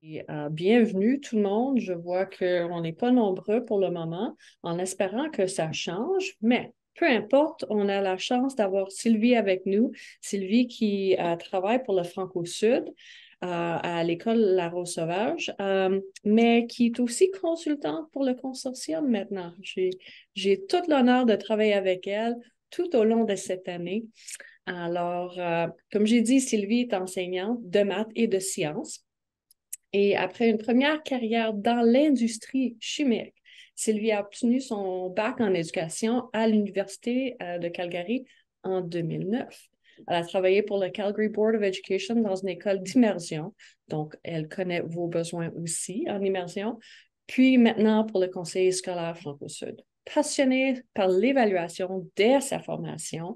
Et, bienvenue tout le monde. Je vois qu'on n'est pas nombreux pour le moment, en espérant que ça change, mais peu importe, on a la chance d'avoir Sylvie avec nous. Sylvie qui travaille pour le Franco-Sud à l'école La Rose Sauvage, mais qui est aussi consultante pour le consortium maintenant. J'ai tout l'honneur de travailler avec elle tout au long de cette année. Alors, comme j'ai dit, Sylvie est enseignante de maths et de sciences. Et après une première carrière dans l'industrie chimique, Sylvie a obtenu son bac en éducation à l'Université de Calgary en 2009. Elle a travaillé pour le Calgary Board of Education dans une école d'immersion, donc elle connaît vos besoins aussi en immersion, puis maintenant pour le Conseil scolaire Franco-Sud. Passionnée par l'évaluation dès sa formation,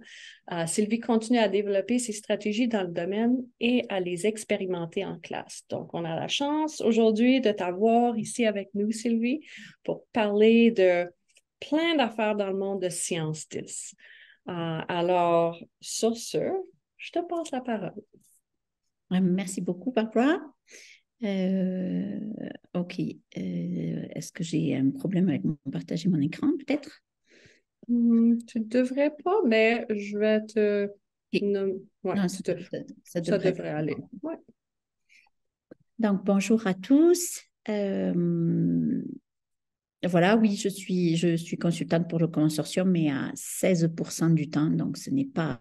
Sylvie continue à développer ses stratégies dans le domaine et à les expérimenter en classe. Donc, on a la chance aujourd'hui de t'avoir ici avec nous, Sylvie, pour parler de plein d'affaires dans le monde de Science 10. Alors, sur ce, je te passe la parole. Merci beaucoup, Barbara. OK. Est-ce que j'ai un problème avec partager mon écran, peut-être? Tu ne devrais pas, mais je vais te... OK. Ouais, Non, ça ça devrait devrait aller. Ouais. Donc, bonjour à tous. Voilà, oui, je suis consultante pour le consortium, mais à 16% du temps, donc ce n'est pas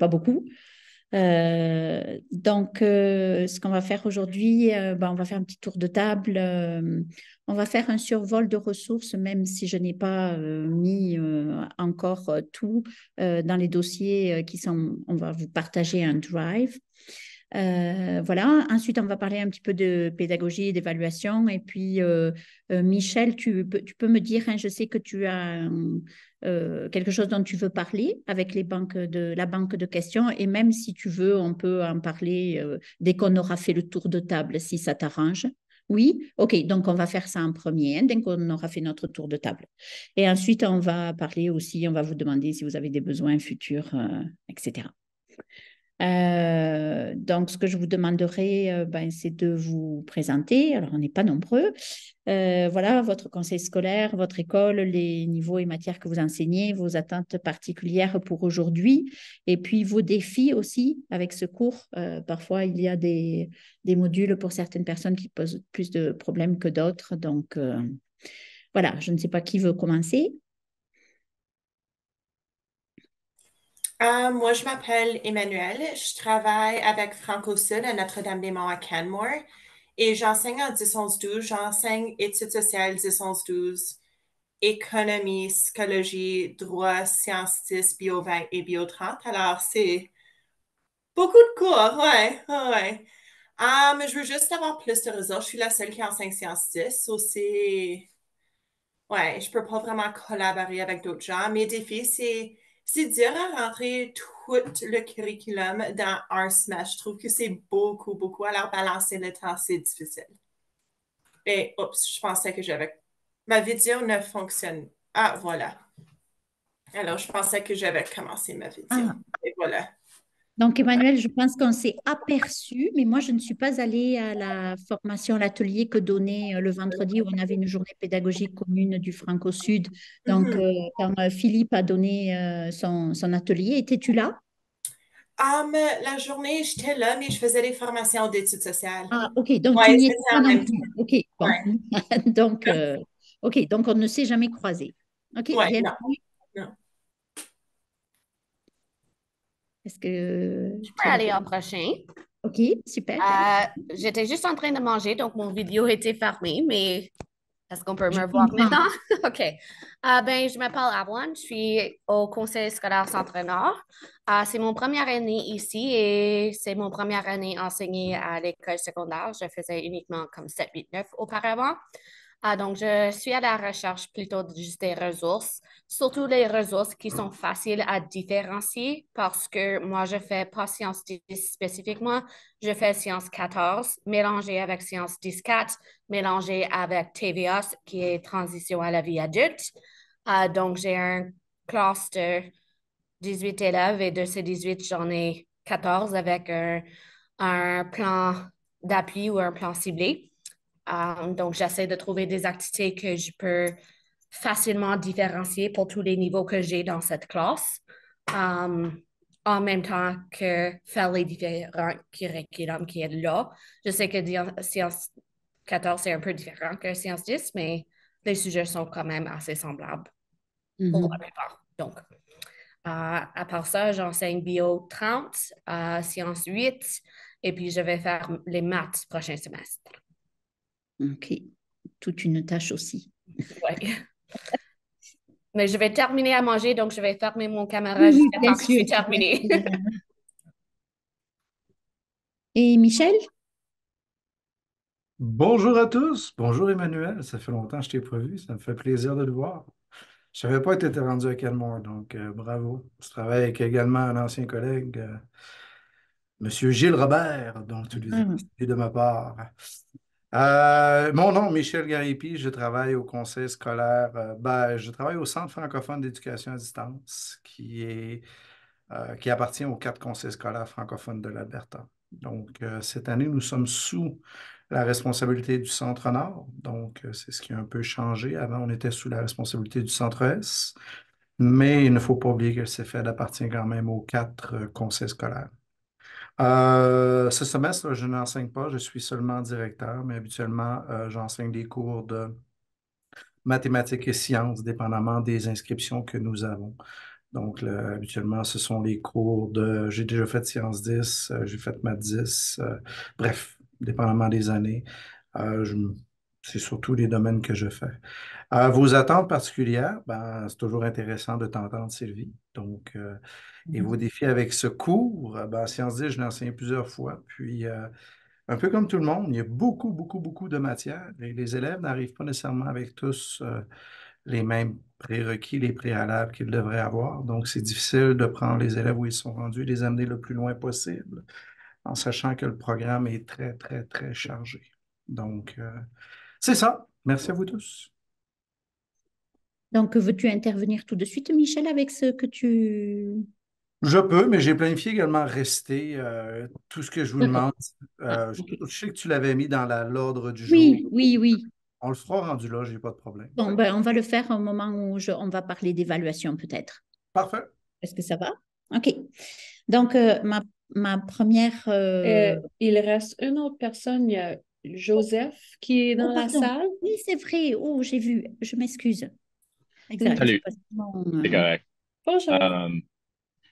beaucoup. Ce qu'on va faire aujourd'hui, on va faire un petit tour de table. On va faire un survol de ressources, même si je n'ai pas mis encore tout dans les dossiers qui sont. On va vous partager un drive. Voilà. Ensuite, on va parler un petit peu de pédagogie et d'évaluation. Et puis, Michel, tu peux me dire, hein, je sais que tu as quelque chose dont tu veux parler avec la banque de questions. Et même si tu veux, on peut en parler dès qu'on aura fait le tour de table, si ça t'arrange. Oui, OK, donc on va faire ça en premier, hein, dès qu'on aura fait notre tour de table. Et ensuite, on va parler aussi, on va vous demander si vous avez des besoins futurs, etc. Donc, ce que je vous demanderai, c'est de vous présenter. Alors, on n'est pas nombreux. Voilà, votre conseil scolaire, votre école, les niveaux et matières que vous enseignez, vos attentes particulières pour aujourd'hui, et puis vos défis aussi avec ce cours. Parfois, il y a des modules pour certaines personnes qui posent plus de problèmes que d'autres. Donc, voilà, je ne sais pas qui veut commencer. Moi, je m'appelle Emmanuel. Je travaille avec Franco-Sud à Notre-Dame-des-Monts à Canmore et j'enseigne en 10-11-12. J'enseigne études sociales 10-11-12, économie, psychologie, droit, sciences 10, bio 20 et bio 30. Alors, c'est beaucoup de cours, ouais, ouais. Mais je veux juste avoir plus de ressources. Je suis la seule qui enseigne sciences 10, aussi. Ouais, je peux pas vraiment collaborer avec d'autres gens. Mes défis, c'est dur à rentrer tout le curriculum dans un semestre. Je trouve que c'est beaucoup, beaucoup. Alors, balancer le temps, c'est difficile. Et, oups, je pensais que j'avais... Ma vidéo ne fonctionne. Ah, voilà. Alors, je pensais que j'avais commencé ma vidéo. Ah, Et voilà. donc, Emmanuel, je pense qu'on s'est aperçu, mais moi, je ne suis pas allée à la formation, à l'atelier que donnait le vendredi où on avait une journée pédagogique commune du Franco-Sud. Donc, Mhm. quand Philippe a donné son atelier, étais-tu là? La journée, j'étais là, mais je faisais des formations d'études sociales. Ah, OK, donc tu Ouais, n'y c'était étais pas en non même plus. temps. OK, bon. Ouais, Donc, OK, donc on ne s'est jamais croisés. OK, ouais, bien. non, non. Est-ce que Je tu peux as aller des... en prochain. OK, super. J'étais juste en train de manger, donc mon vidéo était fermée, mais est-ce qu'on peut Je me voir comprends. maintenant? OK. Je m'appelle Avalon, je suis au Conseil scolaire Centre-Nord. C'est mon première année ici et c'est mon première année enseignée à l'école secondaire. Je faisais uniquement comme 7, 8, 9 auparavant. Donc, je suis à la recherche plutôt de juste des ressources, surtout les ressources qui sont faciles à différencier parce que moi, je fais pas sciences 10 spécifiquement, je fais sciences 14 mélangées avec sciences 10-4, mélangées avec TVS qui est transition à la vie adulte. Donc, j'ai un classe de 18 élèves et de ces 18, j'en ai 14 avec un plan d'appui ou un plan ciblé. Donc, j'essaie de trouver des activités que je peux facilement différencier pour tous les niveaux que j'ai dans cette classe, en même temps que faire les différents curriculums qui est là. Je sais que Sciences 14, c'est un peu différent que Sciences 10, mais les sujets sont quand même assez semblables pour la plupart. Donc, à part ça, j'enseigne bio 30, sciences 8, et puis je vais faire les maths prochain semestre. OK. Toute une tâche aussi. Ouais. Mais je vais terminer à manger, donc je vais fermer mon caméra Oui, jusqu'à bien temps que je suis sûr. terminée. Et Michel? Bonjour à tous. Bonjour Emmanuel. Ça fait longtemps que je t'ai pas vu. Ça me fait plaisir de te voir. Je ne savais pas que tu étais rendu à Canmore, donc bravo. Je travaille avec également un ancien collègue, Monsieur Gilles Robert, donc tous les excuses de ma part. Mon nom, Michel Garipi, je travaille au conseil scolaire, je travaille au Centre francophone d'éducation à distance, qui appartient aux 4 conseils scolaires francophones de l'Alberta. Donc, cette année, nous sommes sous la responsabilité du Centre Nord. Donc, c'est ce qui a un peu changé. Avant, on était sous la responsabilité du Centre Est. Mais il ne faut pas oublier que le CFED appartient quand même aux 4 conseils scolaires. Ce semestre, je n'enseigne pas, je suis seulement directeur, mais habituellement, j'enseigne des cours de mathématiques et sciences, dépendamment des inscriptions que nous avons. Donc, habituellement, ce sont les cours de... J'ai déjà fait Sciences 10, j'ai fait Maths 10, bref, dépendamment des années. C'est surtout les domaines que je fais. Vos attentes particulières, ben, c'est toujours intéressant de t'entendre, Sylvie. Donc, et vos défis avec ce cours, ben, Sciences 10, je l'ai enseigné plusieurs fois. Puis, un peu comme tout le monde, il y a beaucoup, beaucoup, beaucoup de matières et les élèves n'arrivent pas nécessairement avec tous les mêmes prérequis, les préalables qu'ils devraient avoir. Donc, c'est difficile de prendre les élèves où ils sont rendus et les amener le plus loin possible, en sachant que le programme est très, très, très chargé. Donc, c'est ça. Merci à vous tous. Donc, veux-tu intervenir tout de suite, Michel, avec ce que tu... Je peux, mais j'ai planifié également rester. Tout ce que je vous D'accord. demande, OK. je sais que tu l'avais mis dans l'ordre du jour. Oui, oui, oui. On le fera rendu là, j'ai pas de problème. Bon, ben, on va le faire au moment où on va parler d'évaluation, peut-être. Parfait. Est-ce que ça va? OK. Donc, ma première... Il reste une autre personne, il y a Joseph qui est Oh, dans la pardon. salle. Oui, c'est vrai. Oh, j'ai vu. Je m'excuse. Exact. Salut, Parce que c'est correct. Bonjour.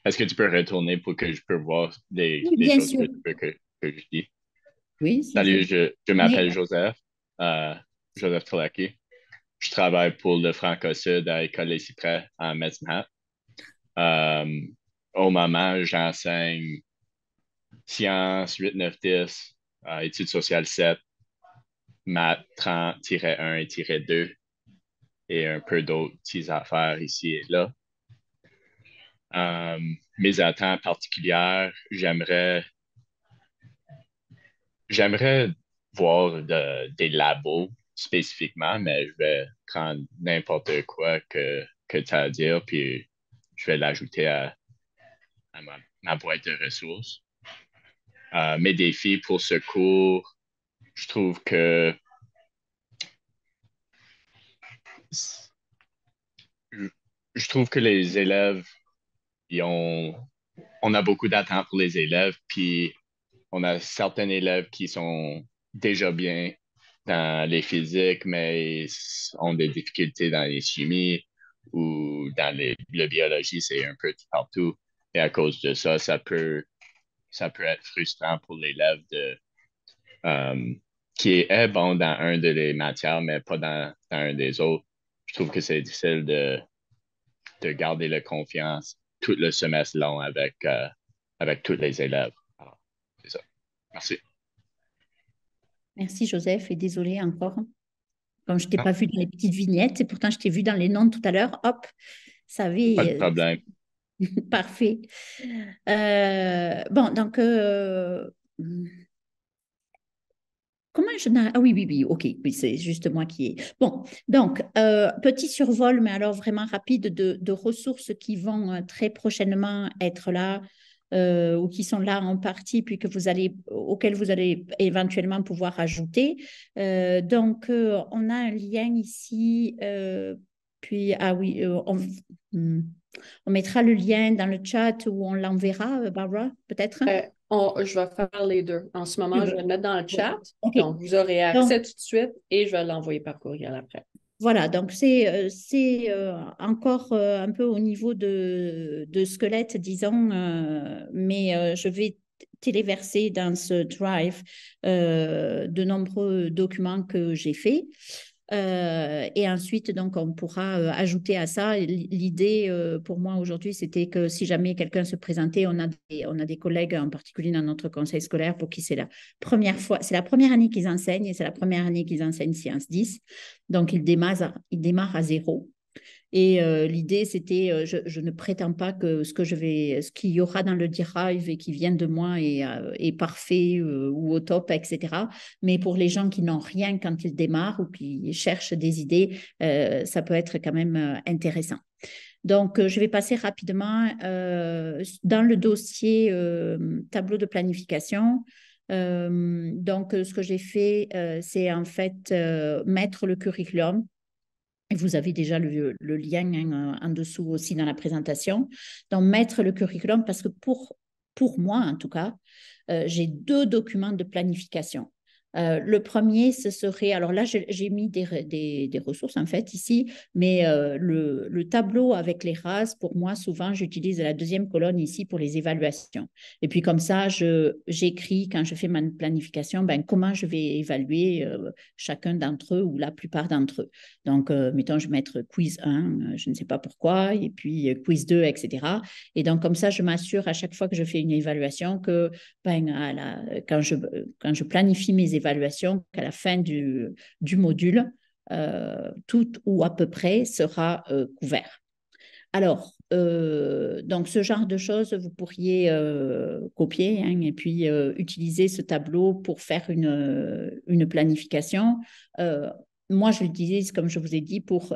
Est-ce que tu peux retourner pour que je peux voir Oui, des bien choses sûr. que tu veux que je dis? Oui, si Salut, je... je Mais, m'appelle Joseph, Joseph Tolaki. Je travaille pour le Franco-Sud à l'École des Cyprès à Medicine Hat. Au moment, j'enseigne sciences 8, 9, 10, études sociales 7, maths 30-1 et -2 et un peu d'autres petites affaires ici et là. Mes attentes particulières, j'aimerais voir des labos spécifiquement, mais je vais prendre n'importe quoi que tu as à dire, puis je vais l'ajouter à ma boîte de ressources. Mes défis pour ce cours, je trouve que je trouve que les élèves, on a beaucoup d'attentes pour les élèves, puis on a certains élèves qui sont déjà bien dans les physiques, mais ont des difficultés dans les chimies ou dans la biologie, c'est un peu partout. Et à cause de ça, ça peut être frustrant pour l'élève qui est bon dans un de les matières, mais pas dans un des autres. Je trouve que c'est difficile de garder la confiance tout le semestre long avec tous les élèves. Alors, c'est ça. Merci. merci, Joseph, et désolé encore. Comme je ne t'ai Non, pas vu dans les petites vignettes, et pourtant je t'ai vu dans les noms tout à l'heure, hop, ça pas de avait... problème. Parfait. Bon, donc... comment je n'arrive... Ah oui, oui, oui, ok, oui, c'est juste moi qui ai... Bon, donc, petit survol, mais alors vraiment rapide, de ressources qui vont très prochainement être là ou qui sont là en partie, puis auxquels vous allez éventuellement pouvoir ajouter. On a un lien ici. Puis, ah oui, on mettra le lien dans le chat ou on l'enverra, Barbara, peut-être? Je vais faire les deux. En ce moment, je vais le mettre dans le chat. OK. Donc, vous aurez accès tout de suite et je vais l'envoyer par courriel après. Voilà, donc c'est encore un peu au niveau de squelette, disons, mais je vais téléverser dans ce drive de nombreux documents que j'ai faits. Et ensuite, donc, on pourra ajouter à ça. L'idée pour moi aujourd'hui, c'était que si jamais quelqu'un se présentait, on a des collègues, en particulier dans notre conseil scolaire, pour qui c'est la première fois, c'est la première année qu'ils enseignent et c'est la première année qu'ils enseignent Sciences 10. Donc, ils démarrent à zéro. Et l'idée, c'était, je ne prétends pas que ce qu'il y aura dans le drive et qui vient de moi est parfait ou au top, etc. Mais pour les gens qui n'ont rien quand ils démarrent ou qui cherchent des idées, ça peut être quand même intéressant. Donc, je vais passer rapidement dans le dossier tableau de planification. Donc, ce que j'ai fait, c'est en fait mettre le curriculum. Et vous avez déjà le lien en dessous aussi dans la présentation. Donc, mettre le curriculum, parce que pour moi, en tout cas, j'ai 2 documents de planification. Le premier, ce serait, alors là, j'ai mis des ressources en fait ici, mais le tableau avec les rases, pour moi, souvent, j'utilise la 2e colonne ici pour les évaluations. Et puis comme ça, j'écris quand je fais ma planification, comment je vais évaluer chacun d'entre eux ou la plupart d'entre eux. Donc, mettons, je vais mettre quiz 1, je ne sais pas pourquoi, et puis quiz 2, etc. Et donc, comme ça, je m'assure à chaque fois que je fais une évaluation que quand je planifie mes évaluations, qu'à la fin du module, tout ou à peu près sera couvert. Alors, donc ce genre de choses, vous pourriez copier et puis utiliser ce tableau pour faire une planification. Moi, je l'utilise, comme je vous ai dit, pour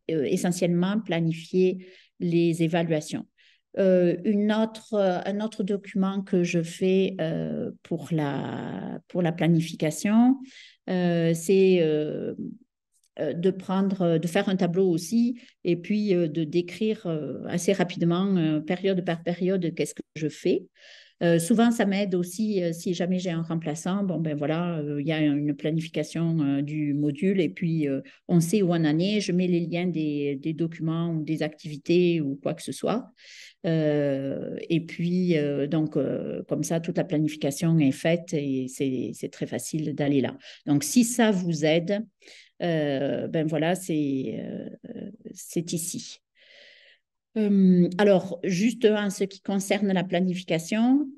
essentiellement planifier les évaluations. Un autre document que je fais pour la planification, c'est de faire un tableau aussi et puis de décrire assez rapidement, période par période, qu'est-ce que je fais. Souvent, ça m'aide aussi si jamais j'ai un remplaçant. Bon, ben voilà, il y a une planification du module et puis on sait où on en est. Je mets les liens des documents ou des activités ou quoi que ce soit. Et puis, comme ça, toute la planification est faite et c'est très facile d'aller là. Donc, si ça vous aide, ben voilà, c'est ici. Alors, juste en ce qui concerne la planification,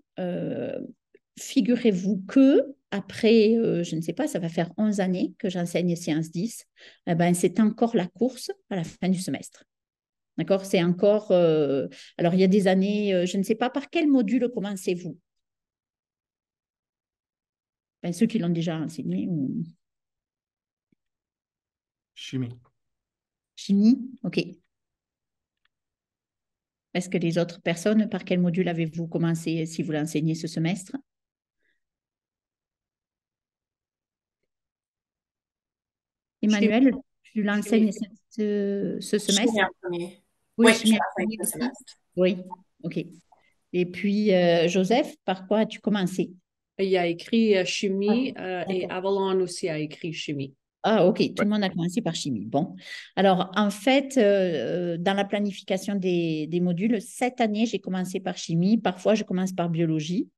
figurez-vous que après, je ne sais pas, ça va faire 11 années que j'enseigne Sciences 10, c'est encore la course à la fin du semestre. D'accord? C'est encore... alors, il y a des années, je ne sais pas par quel module commencez-vous? Ceux qui l'ont déjà enseigné ou... Chimie. Chimie, OK. Est-ce que les autres personnes, par quel module avez-vous commencé si vous l'enseignez ce semestre? Emmanuel, tu l'enseignes ce semestre? Chimie en premier. Oui, je l'enseigne ce semestre. Oui, OK. Et puis, Joseph, par quoi as-tu commencé? Il a écrit chimie et Avalon aussi a écrit chimie. Ah, OK. Tout le monde a commencé par chimie. Bon. Alors, en fait, dans la planification des modules, cette année, j'ai commencé par chimie. Parfois, je commence par biologie,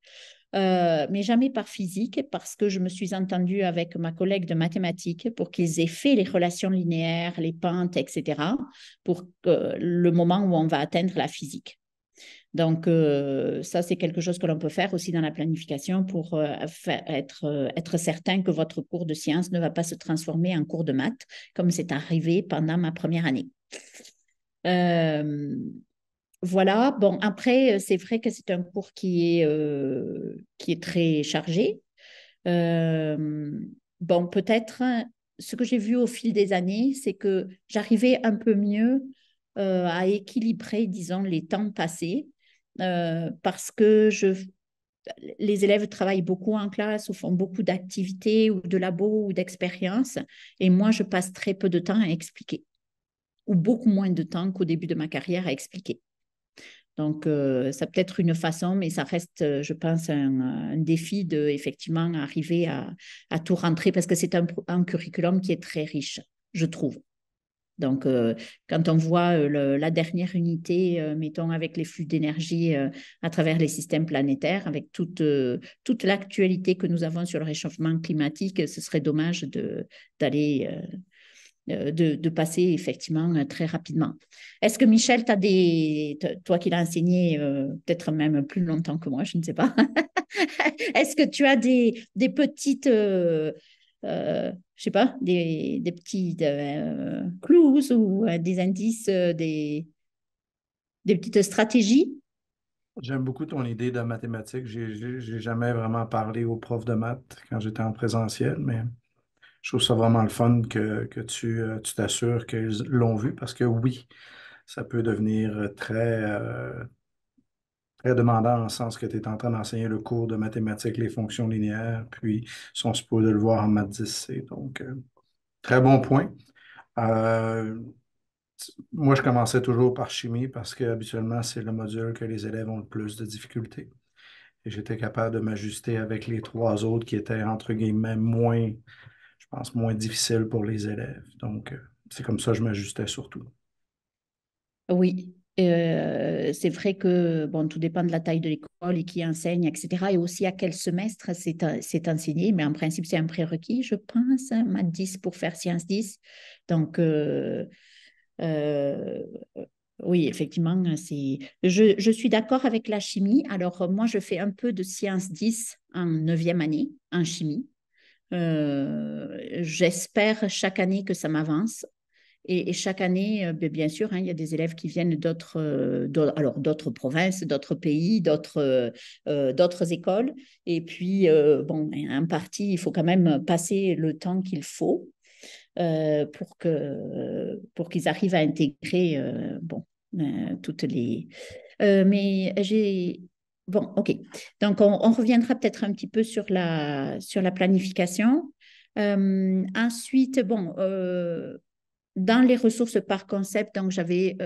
mais jamais par physique parce que je me suis entendue avec ma collègue de mathématiques pour qu'ils aient fait les relations linéaires, les pentes, etc., pour le moment où on va atteindre la physique. Donc, ça, c'est quelque chose que l'on peut faire aussi dans la planification pour être certain que votre cours de sciences ne va pas se transformer en cours de maths, comme c'est arrivé pendant ma première année. Voilà. Bon, après, c'est vrai que c'est un cours qui est très chargé. Bon, peut-être, ce que j'ai vu au fil des années, c'est que j'arrivais un peu mieux à équilibrer, disons, les temps passés parce que les élèves travaillent beaucoup en classe ou font beaucoup d'activités ou de labos ou d'expériences. Et moi, je passe très peu de temps à expliquer, ou beaucoup moins de temps qu'au début de ma carrière à expliquer. Donc, ça peut être une façon, mais ça reste, je pense, un défi de effectivement arriver à tout rentrer parce que c'est un curriculum qui est très riche, je trouve. Donc, quand on voit la dernière unité, mettons, avec les flux d'énergie à travers les systèmes planétaires, avec toute l'actualité que nous avons sur le réchauffement climatique, ce serait dommage d'aller de passer effectivement très rapidement. Est-ce que Michel, toi qui l'as enseigné peut-être même plus longtemps que moi, je ne sais pas, est-ce que tu as des petites, je sais pas, des petits clues ou des indices, des petites stratégies? J'aime beaucoup ton idée de mathématiques. J'ai jamais vraiment parlé aux profs de maths quand j'étais en présentiel, mais je trouve ça vraiment le fun que tu t'assures qu'ils l'ont vu parce que oui, ça peut devenir très demandant en sens que tu es en train d'enseigner le cours de mathématiques, les fonctions linéaires, puis ils sont supposés le voir en maths 10C. Donc, très bon point. Euh, Moi, je commençais toujours par chimie parce que habituellement, c'est le module que les élèves ont le plus de difficultés. Et j'étais capable de m'ajuster avec les trois autres qui étaient, entre guillemets, moins, je pense, moins difficiles pour les élèves. Donc, c'est comme ça que je m'ajustais surtout. Oui, c'est vrai que bon, tout dépend de la taille de l'école et qui enseigne, etc. Et aussi à quel semestre c'est enseigné. Mais en principe, c'est un prérequis, je pense, hein, maths 10 pour faire sciences 10. Donc, euh, oui, effectivement, je suis d'accord avec la chimie. Alors, moi, je fais un peu de sciences 10 en neuvième année en chimie. J'espère chaque année que ça m'avance. Et chaque année, bien sûr, hein, il y a des élèves qui viennent d'autres provinces, d'autres pays, d'autres écoles. Et puis, bon, en partie, il faut quand même passer le temps qu'il faut pour qu'ils arrivent à intégrer bon, toutes les. Mais j'ai. Bon, OK. Donc, on reviendra peut-être un petit peu sur la planification. Ensuite, bon, dans les ressources par concept, donc j'avais,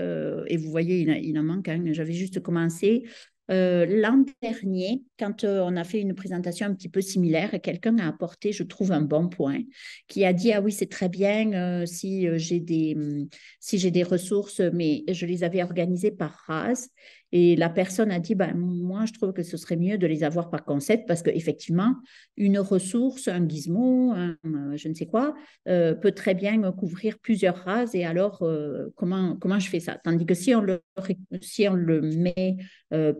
et vous voyez, il en manque, hein, j'avais juste commencé. L'an dernier, quand on a fait une présentation un petit peu similaire, quelqu'un a apporté, je trouve, un bon point, qui a dit, ah oui, c'est très bien si j'ai des ressources, mais je les avais organisées par race. Et la personne a dit, ben, moi, je trouve que ce serait mieux de les avoir par concept parce qu'effectivement, une ressource, un gizmo, je ne sais quoi, peut très bien couvrir plusieurs races. Et alors, comment je fais ça? Tandis que si on le met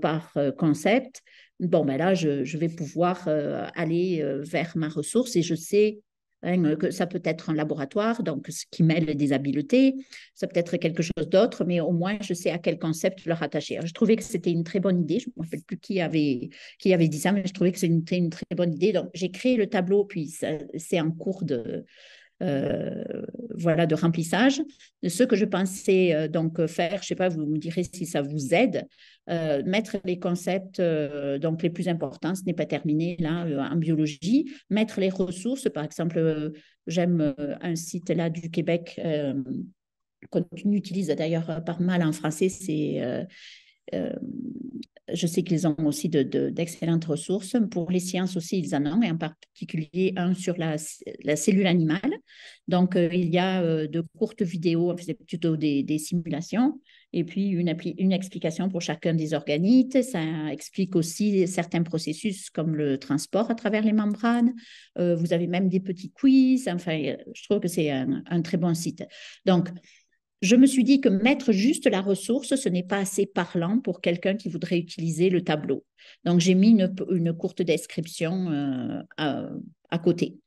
par concept, bon, ben là, je vais pouvoir aller vers ma ressource et je sais hein, que ça peut être un laboratoire, donc ce qui mêle des habiletés, ça peut être quelque chose d'autre, mais au moins je sais à quel concept le rattacher. Alors, je trouvais que c'était une très bonne idée. Je ne me rappelle plus qui avait dit ça, mais je trouvais que c'est une très bonne idée. Donc, j'ai créé le tableau, puis c'est en cours euh, de remplissage. Ce que je pensais donc faire, je ne sais pas, vous me direz si ça vous aide, mettre les concepts donc les plus importants, ce n'est pas terminé là en biologie, mettre les ressources, par exemple, j'aime un site là du Québec qu'on utilise d'ailleurs pas mal en français, c'est euh, je sais qu'ils ont aussi d'excellentes ressources. Pour les sciences aussi, ils en ont, et en particulier un sur la cellule animale. Donc, il y a de courtes vidéos, c'est plutôt des simulations, et puis une explication pour chacun des organites. Ça explique aussi certains processus comme le transport à travers les membranes. Vous avez même des petits quiz. Enfin, je trouve que c'est un très bon site. Donc, je me suis dit que mettre juste la ressource, ce n'est pas assez parlant pour quelqu'un qui voudrait utiliser le tableau. Donc, j'ai mis une courte description à côté.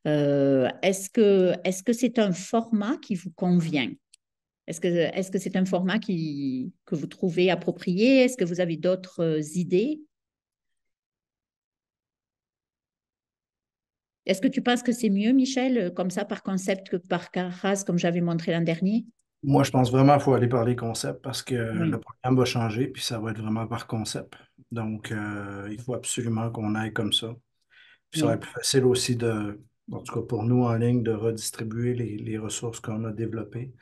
Est-ce que c'est un format qui vous convient? Est-ce que c'est un format que vous trouvez approprié? Est-ce que vous avez d'autres idées? Est-ce que tu penses que c'est mieux, Michel, comme ça, par concept que par case, comme j'avais montré l'an dernier? Moi, je pense vraiment qu'il faut aller par les concepts parce que le Oui, programme va changer, puis ça va être vraiment par concept. Donc, il faut absolument qu'on aille comme ça. Puis ça va être oui. plus facile aussi en tout cas pour nous en ligne, de redistribuer les ressources qu'on a développées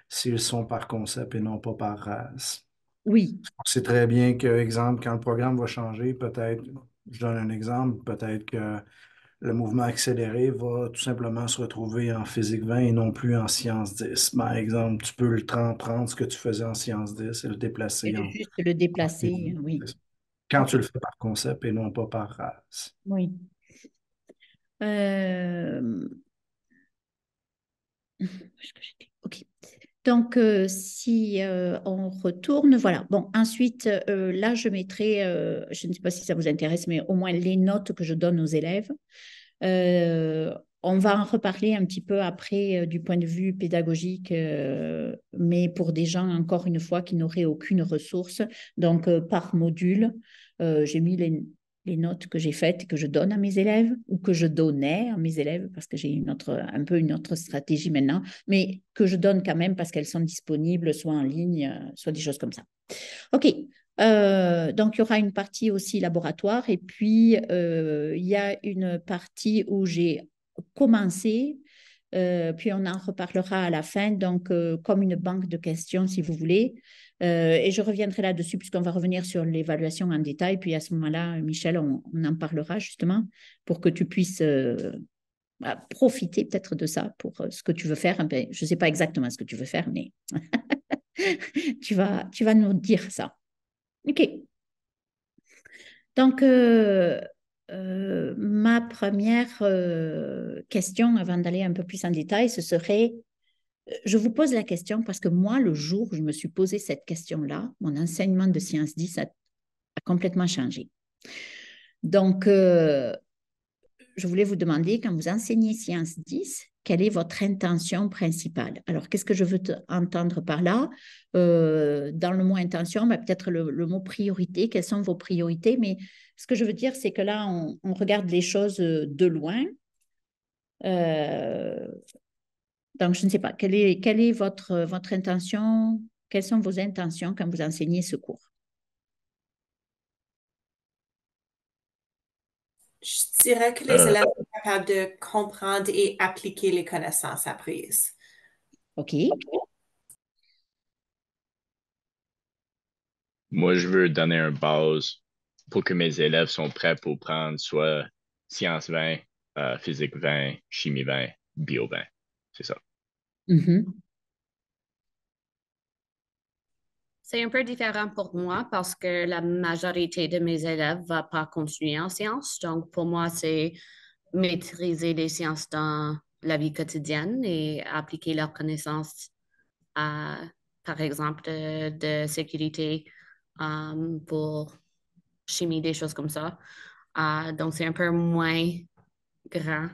s'ils sont par concept et non pas par race. Oui, C'est très bien que, exemple, quand le programme va changer, peut-être, je donne un exemple, peut-être que le mouvement accéléré va tout simplement se retrouver en physique 20 et non plus en sciences 10. Par exemple, tu peux prendre ce que tu faisais en sciences 10 et le et déplacer de juste le en déplacer, physique. oui. C'est ça. Quand OK, tu le fais par concept et non pas par race. oui. Euh, où est-ce que j'étais? OK. Donc, si on retourne, voilà. Bon, ensuite, là, je mettrai, je ne sais pas si ça vous intéresse, mais au moins les notes que je donne aux élèves. On va en reparler un petit peu après du point de vue pédagogique, mais pour des gens, encore une fois, qui n'auraient aucune ressource. Donc, par module, j'ai mis les notes que j'ai faites et que je donne à mes élèves ou que je donnais à mes élèves parce que j'ai un peu une autre stratégie maintenant, mais que je donne quand même parce qu'elles sont disponibles soit en ligne, soit des choses comme ça. OK. Donc, il y aura une partie aussi laboratoire et puis il y a une partie où j'ai commencé, puis on en reparlera à la fin, donc comme une banque de questions si vous voulez. Et je reviendrai là-dessus puisqu'on va revenir sur l'évaluation en détail. Puis à ce moment-là, Michel, on en parlera justement pour que tu puisses profiter peut-être de ça pour ce que tu veux faire. Ben, je ne sais pas exactement ce que tu veux faire, mais tu vas nous dire ça. OK. Donc, ma première question, avant d'aller un peu plus en détail, ce serait, je vous pose la question parce que moi, le jour où je me suis posé cette question-là, mon enseignement de sciences 10 a complètement changé. Donc, je voulais vous demander, quand vous enseignez sciences 10, quelle est votre intention principale? Alors, qu'est-ce que je veux entendre par là? Dans le mot intention, bah, peut-être le mot priorité, quelles sont vos priorités? Mais ce que je veux dire, c'est que là, on regarde les choses de loin. Euh, donc, je ne sais pas, quelle est votre intention? Quelles sont vos intentions quand vous enseignez ce cours? Je dirais que les Euh, élèves sont capables de comprendre et appliquer les connaissances apprises. OK. Moi, je veux donner un base pour que mes élèves sont prêts pour prendre soit sciences 20, physique 20, chimie 20, bio 20. C'est ça. Mhm. C'est un peu différent pour moi parce que la majorité de mes élèves ne va pas continuer en sciences. Donc, pour moi, c'est maîtriser les sciences dans la vie quotidienne et appliquer leurs connaissances à, par exemple, de sécurité pour chimie, des choses comme ça. Donc, c'est un peu moins grand,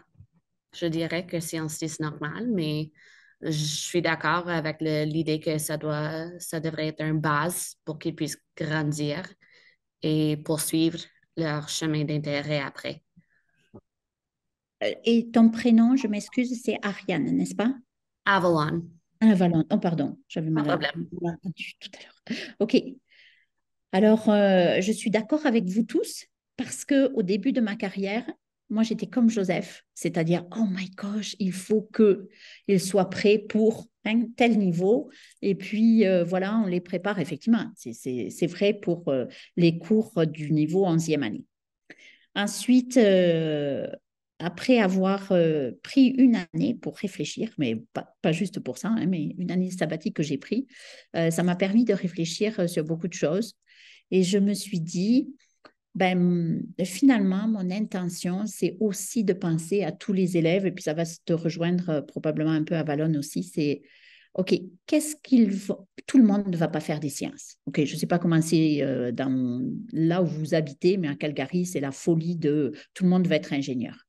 je dirais, que sciences 10 normales, mais je suis d'accord avec l'idée que ça devrait être une base pour qu'ils puissent grandir et poursuivre leur chemin d'intérêt après. Et ton prénom, je m'excuse, c'est Ariane, n'est-ce pas? Avalon, Ah, Valente. Oh, pardon, j'avais pas mal de problème. entendu tout à l'heure. OK. Alors, je suis d'accord avec vous tous parce que au début de ma carrière, moi, j'étais comme Joseph, c'est-à-dire, oh my gosh, il faut qu'il soit prêt pour un tel niveau. Et puis, voilà, on les prépare effectivement. C'est vrai pour les cours du niveau 11e année. Ensuite, après avoir pris une année pour réfléchir, mais pas juste pour ça, hein, mais une année sabbatique que j'ai pris, ça m'a permis de réfléchir sur beaucoup de choses. Et je me suis dit, ben, finalement, mon intention, c'est aussi de penser à tous les élèves, et puis ça va te rejoindre probablement un peu à Valonne aussi, c'est, OK, qu'est-ce qu'ils vont... Tout le monde ne va pas faire des sciences. OK, je ne sais pas comment c'est là où vous habitez, mais à Calgary, c'est la folie de tout le monde va être ingénieur.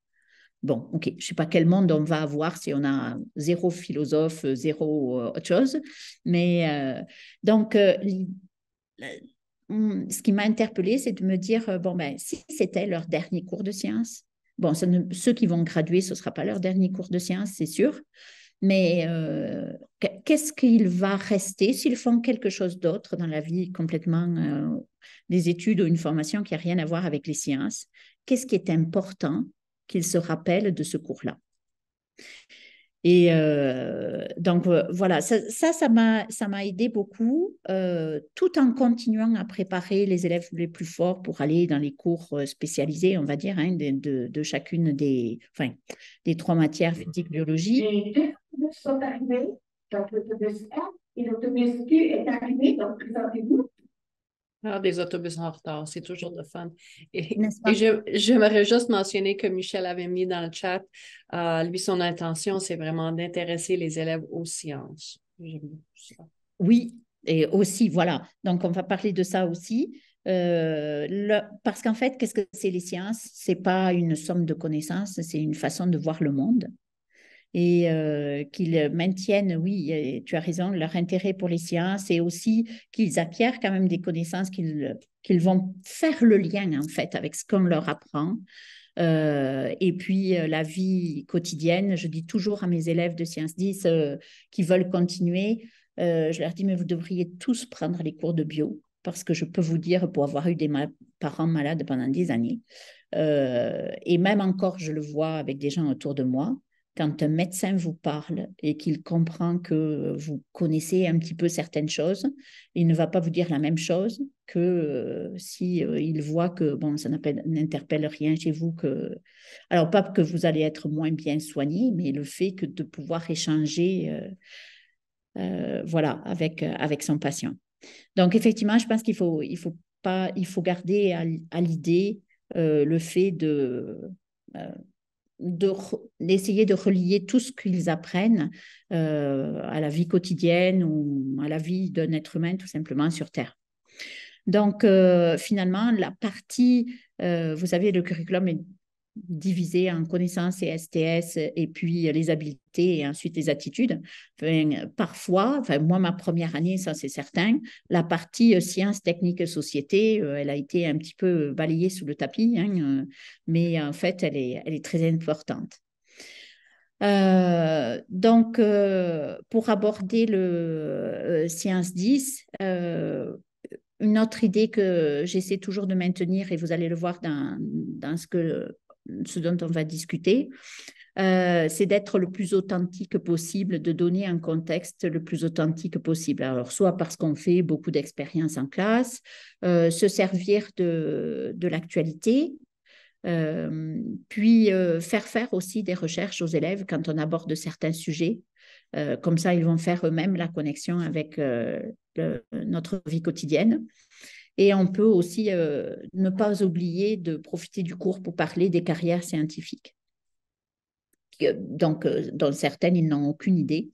Bon, OK, je ne sais pas quel monde on va avoir si on a zéro philosophe, zéro autre chose, mais donc, ce qui m'a interpellée, c'est de me dire, bon, ben, si c'était leur dernier cours de sciences, bon, ceux qui vont graduer, ce ne sera pas leur dernier cours de sciences, c'est sûr, Mais qu'est-ce qu'il va rester s'ils font quelque chose d'autre dans la vie, complètement des études ou une formation qui n'a rien à voir avec les sciences? Qu'est-ce qui est important qu'ils se rappellent de ce cours-là? Et donc voilà, ça m'a aidé beaucoup, tout en continuant à préparer les élèves les plus forts pour aller dans les cours spécialisés, on va dire, hein, de chacune enfin, des 3 matières physique, biologie. Les 2 autobus sont arrivés, donc l'autobus A et l'autobus Q est arrivé, donc présentez-vous. Alors, des autobus en retard, c'est toujours le fun. Et, N'est-ce pas? j'aimerais juste mentionner que Michel avait mis dans le chat, lui, son intention, c'est vraiment d'intéresser les élèves aux sciences. J'aime beaucoup ça. Oui, et aussi, voilà. Donc, on va parler de ça aussi. Parce qu'en fait, qu'est-ce que c'est les sciences? C'est pas une somme de connaissances, c'est une façon de voir le monde. Et qu'ils maintiennent, oui, tu as raison, leur intérêt pour les sciences et aussi qu'ils acquièrent quand même des connaissances qu'ils vont faire le lien, en fait, avec ce qu'on leur apprend. Et puis, la vie quotidienne, je dis toujours à mes élèves de Sciences 10 qui veulent continuer, je leur dis, mais vous devriez tous prendre les cours de bio, parce que je peux vous dire, pour avoir eu des parents malades pendant des années, et même encore, je le vois avec des gens autour de moi, quand un médecin vous parle et qu'il comprend que vous connaissez un petit peu certaines choses, il ne va pas vous dire la même chose que si il voit que bon, ça n'interpelle rien chez vous. Alors, pas que vous allez être moins bien soigné, mais le fait que de pouvoir échanger voilà, avec son patient. Donc, effectivement, je pense il faut garder à l'idée le fait euh, d'essayer de relier tout ce qu'ils apprennent à la vie quotidienne ou à la vie d'un être humain tout simplement sur Terre. Donc, finalement, la partie, vous savez, le curriculum est divisé en connaissances et STS et puis les habiletés et ensuite les attitudes. Enfin, parfois, enfin, moi, ma première année, ça c'est certain, la partie sciences, techniques et société, elle a été un petit peu balayée sous le tapis, hein, mais en fait, elle est très importante. Donc, pour aborder le Sciences 10, une autre idée que j'essaie toujours de maintenir, et vous allez le voir dans ce dont on va discuter, c'est d'être le plus authentique possible, de donner un contexte le plus authentique possible. Alors, soit parce qu'on fait beaucoup d'expériences en classe, se servir de l'actualité, puis faire aussi des recherches aux élèves quand on aborde certains sujets. Comme ça, ils vont faire eux-mêmes la connexion avec notre vie quotidienne. Et on peut aussi ne pas oublier de profiter du cours pour parler des carrières scientifiques. Donc, dont certaines, ils n'ont aucune idée.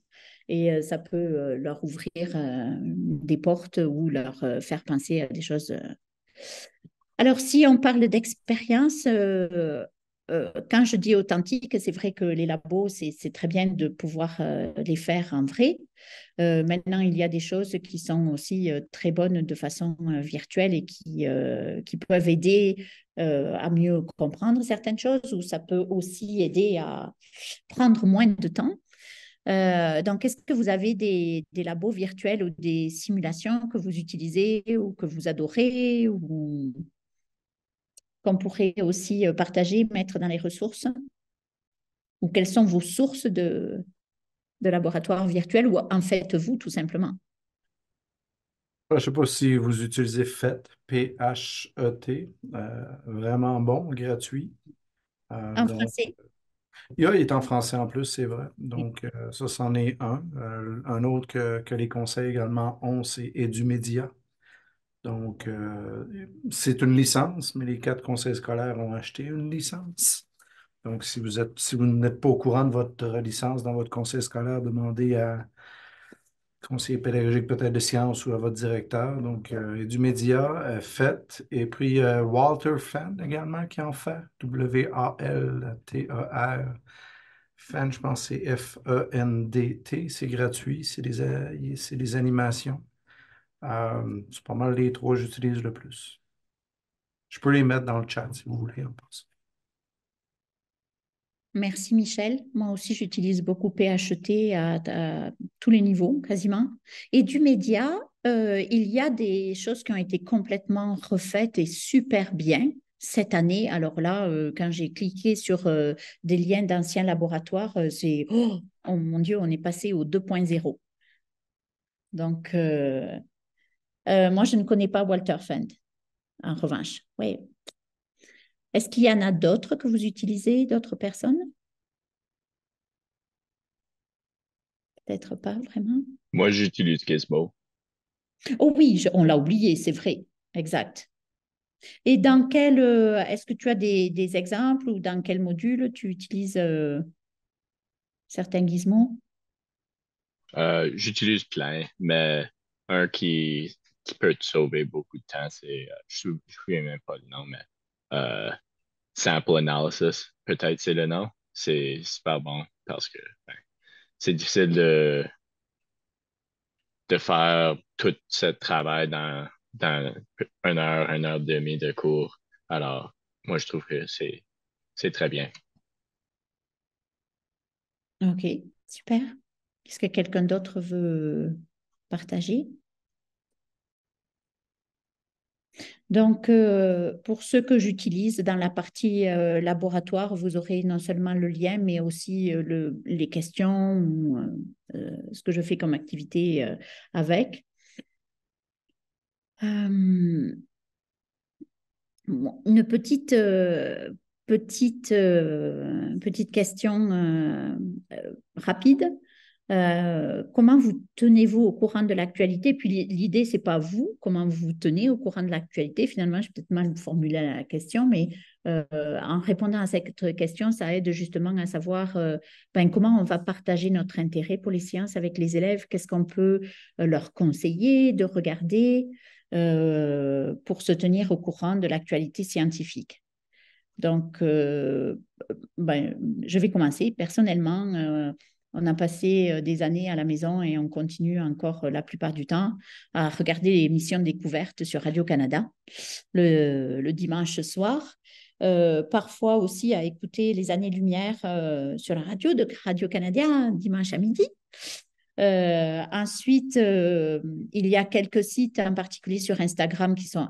Et ça peut leur ouvrir des portes ou leur faire penser à des choses. Alors, si on parle d'expérience, quand je dis authentique, c'est vrai que les labos, c'est très bien de pouvoir les faire en vrai. Maintenant, il y a des choses qui sont aussi très bonnes de façon virtuelle et qui peuvent aider à mieux comprendre certaines choses, ou ça peut aussi aider à prendre moins de temps. Donc, est-ce que vous avez des labos virtuels ou des simulations que vous utilisez ou que vous adorez ou qu'on pourrait aussi partager, mettre dans les ressources? Ou quelles sont vos sources de laboratoires virtuels ou en faites-vous tout simplement? Je ne sais pas si vous utilisez PHET, P-H-E-T, vraiment bon, gratuit. En Donc, français? il est en français en plus, c'est vrai. Donc, ça, c'en est un. Un autre que les conseils également ont, c'est EduMedia. Donc, c'est une licence, mais les 4 conseils scolaires ont acheté une licence. Donc, si vous n'êtes pas au courant de votre licence dans votre conseil scolaire, demandez à conseiller pédagogique peut-être de sciences ou à votre directeur. Donc, EduMedia, FET, et puis Walter Fenn également qui en fait, W-A-L-T-E-R. Fenn, je pense que c'est F-E-N-D-T, c'est gratuit, c'est des animations. C'est pas mal les 3 que j'utilise le plus. Je peux les mettre dans le chat si vous voulez en plus. Merci Michel. Moi aussi, j'utilise beaucoup PHT à tous les niveaux, quasiment. Et du média, il y a des choses qui ont été complètement refaites et super bien cette année. Alors là, quand j'ai cliqué sur des liens d'anciens laboratoires, c'est, oh mon Dieu, on est passé au 2.0. Donc, moi, je ne connais pas Walter Fund, en revanche. Oui. Est-ce qu'il y en a d'autres que vous utilisez, d'autres personnes? Peut-être pas vraiment. Moi, j'utilise Gizmo. Oh oui, on l'a oublié, c'est vrai. Exact. Et dans quel, est-ce que tu as des exemples ou dans quel module tu utilises certains gizmos? J'utilise plein, mais un qui peut te sauver beaucoup de temps, c'est, je ne me souviens même pas le nom, mais euh, Sample Analysis, peut-être c'est le nom. C'est super bon parce que ben, c'est difficile de faire tout ce travail dans 1 heure et demie de cours. Alors, moi, je trouve que c'est très bien. Ok, super. Est-ce que quelqu'un d'autre veut partager? Donc, pour ceux que j'utilise dans la partie laboratoire, vous aurez non seulement le lien, mais aussi les questions ou ce que je fais comme activité avec. Une petite question rapide. Comment vous tenez-vous au courant de l'actualité? Puis l'idée, c'est pas vous, comment vous vous tenez au courant de l'actualité. Finalement, j'ai peut-être mal formulé la question, mais en répondant à cette question, ça aide justement à savoir ben, comment on va partager notre intérêt pour les sciences avec les élèves, qu'est-ce qu'on peut leur conseiller de regarder pour se tenir au courant de l'actualité scientifique. Donc, ben, je vais commencer. Personnellement, on a passé des années à la maison et on continue encore la plupart du temps à regarder l'émission Découverte sur Radio-Canada le dimanche soir. Parfois aussi à écouter les années-lumière sur la radio de Radio-Canada dimanche à midi. Ensuite, il y a quelques sites en particulier sur Instagram qui sont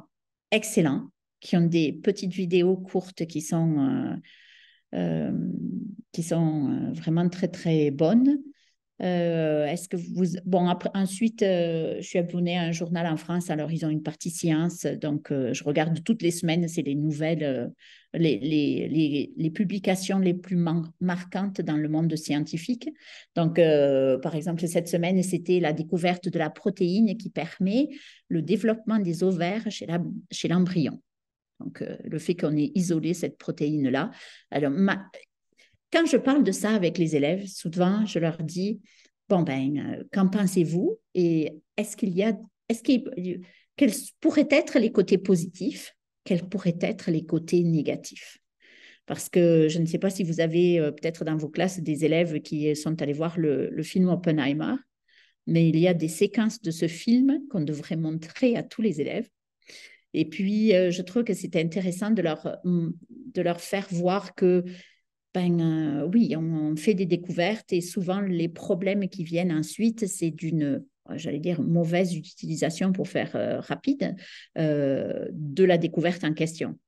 excellents, qui ont des petites vidéos courtes qui sont vraiment très, très bonnes. Est-ce que vous... Bon, après, ensuite, je suis abonnée à un journal en France, alors ils ont une partie science, donc je regarde toutes les semaines, c'est les nouvelles, les publications les plus marquantes dans le monde scientifique. Donc, par exemple, cette semaine, c'était la découverte de la protéine qui permet le développement des ovaires chez l'embryon. Donc, le fait qu'on ait isolé cette protéine-là. Alors, quand je parle de ça avec les élèves, souvent, je leur dis, bon, ben, qu'en pensez-vous? Et quels pourraient être les côtés positifs? Quels pourraient être les côtés négatifs? Parce que je ne sais pas si vous avez peut-être dans vos classes des élèves qui sont allés voir le film Oppenheimer, mais il y a des séquences de ce film qu'on devrait montrer à tous les élèves. Et puis, je trouve que c'est intéressant de leur faire voir que ben, oui, on fait des découvertes et souvent les problèmes qui viennent ensuite, c'est d'une, j'allais dire, mauvaise utilisation pour faire rapide de la découverte en question.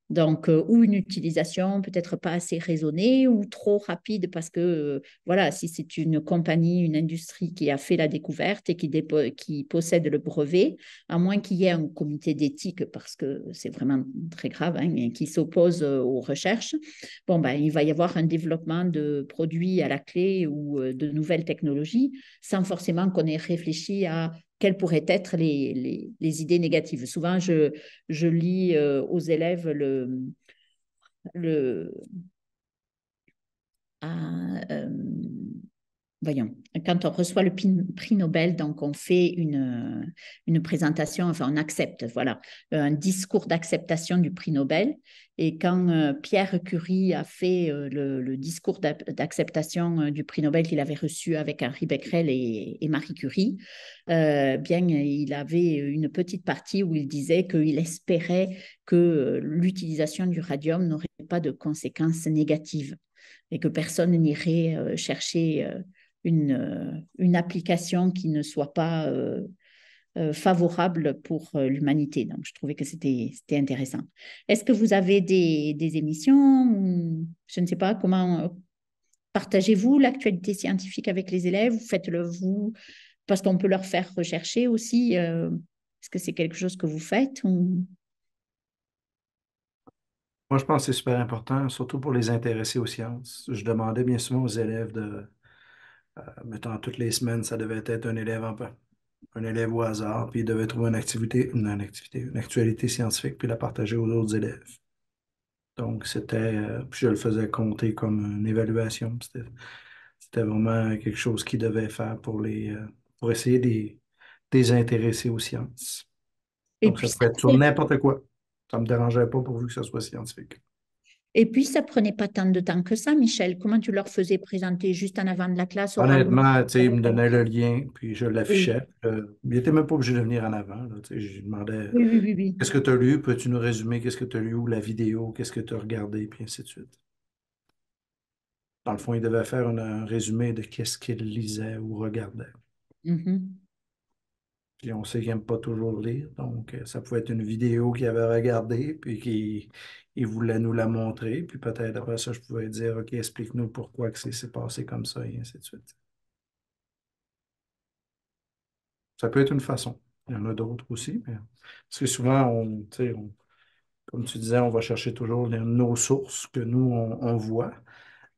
Donc, ou une utilisation peut-être pas assez raisonnée ou trop rapide parce que, voilà, si c'est une compagnie, une industrie qui a fait la découverte et qui possède le brevet, à moins qu'il y ait un comité d'éthique parce que c'est vraiment très grave, hein, qui s'oppose aux recherches, bon, ben, il va y avoir un développement de produits à la clé ou de nouvelles technologies sans forcément qu'on ait réfléchi à quelles pourraient être les idées négatives. Souvent, je lis aux élèves voyons, quand on reçoit le prix Nobel, donc on fait une présentation, enfin on accepte, voilà, un discours d'acceptation du prix Nobel. Et quand Pierre Curie a fait le discours d'acceptation du prix Nobel qu'il avait reçu avec Henri Becquerel et Marie Curie, bien il avait une petite partie où il disait qu'il espérait que l'utilisation du radium n'aurait pas de conséquences négatives. et que personne n'irait chercher une application qui ne soit pas favorable pour l'humanité. Donc, je trouvais que c'était intéressant. Est-ce que vous avez des émissions ou, je ne sais pas, comment partagez-vous l'actualité scientifique avec les élèves? Vous faites-le vous, parce qu'on peut leur faire rechercher aussi. Est-ce que c'est quelque chose que vous faites ou... Moi, je pense que c'est super important, surtout pour les intéressés aux sciences. Je demandais bien souvent aux élèves mettons, toutes les semaines, ça devait être un élève au hasard, puis il devait trouver une actualité scientifique, puis la partager aux autres élèves. Donc, puis je le faisais compter comme une évaluation. C'était vraiment quelque chose qu'ils devaient faire pour essayer de les intéresser aux sciences. Et Donc, puis, ça peut être sur n'importe quoi. Ça ne me dérangeait pas pourvu que ce soit scientifique. ça prenait pas tant de temps que ça, Michel. Comment tu leur faisais présenter juste en avant de la classe oralement? Honnêtement, tu sais, il me donnait le lien, puis je Oui, l'affichais. Il n'était même pas obligé de venir en avant, là, tu sais, je lui demandais oui, oui, oui, oui. qu'est-ce que tu as lu, peux-tu nous résumer qu'est-ce que tu as lu ou la vidéo, qu'est-ce que tu as regardé, puis ainsi de suite. Dans le fond, il devait faire un résumé de qu'est-ce qu'il lisait ou regardait. Mhm. Puis on sait qu'il n'aime pas toujours lire, donc ça pouvait être une vidéo qu'il avait regardée, puis qu'il voulait nous la montrer, puis peut-être après ça, je pouvais dire, OK, explique-nous pourquoi que c'est passé comme ça, et ainsi de suite. Ça peut être une façon. Il y en a d'autres aussi, mais parce que souvent, tu sais, comme tu disais, on va chercher toujours nos sources que nous, on voit,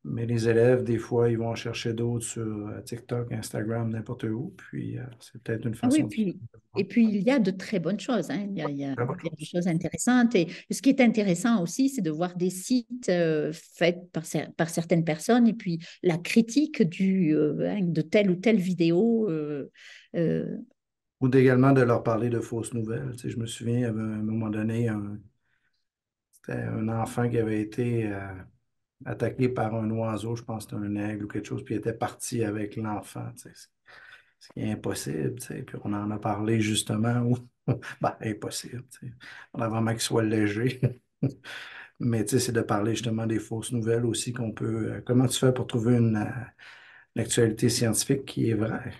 mais les élèves, des fois, ils vont en chercher d'autres sur TikTok, Instagram, n'importe où, puis c'est peut-être une Ah oui, façon puis, différente de et voir. puis il y a de très bonnes choses, hein. Très bonne Il y a des chose. choses intéressantes. Et ce qui est intéressant aussi, c'est de voir des sites faits par certaines personnes et puis la critique de telle ou telle vidéo. Euh, Ou également de leur parler de fausses nouvelles. Tu sais, je me souviens, il y avait un moment donné, c'était un enfant qui avait été attaqué par un oiseau, je pense que c'était un aigle ou quelque chose, puis il était parti avec l'enfant. Tu sais. Ce qui est impossible. Tu sais. Puis on en a parlé justement, ou ben, impossible. Tu sais. On a vraiment qu'il soit léger. Mais tu sais, c'est de parler justement des fausses nouvelles aussi qu'on peut. Comment tu fais pour trouver une actualité scientifique qui est vraie?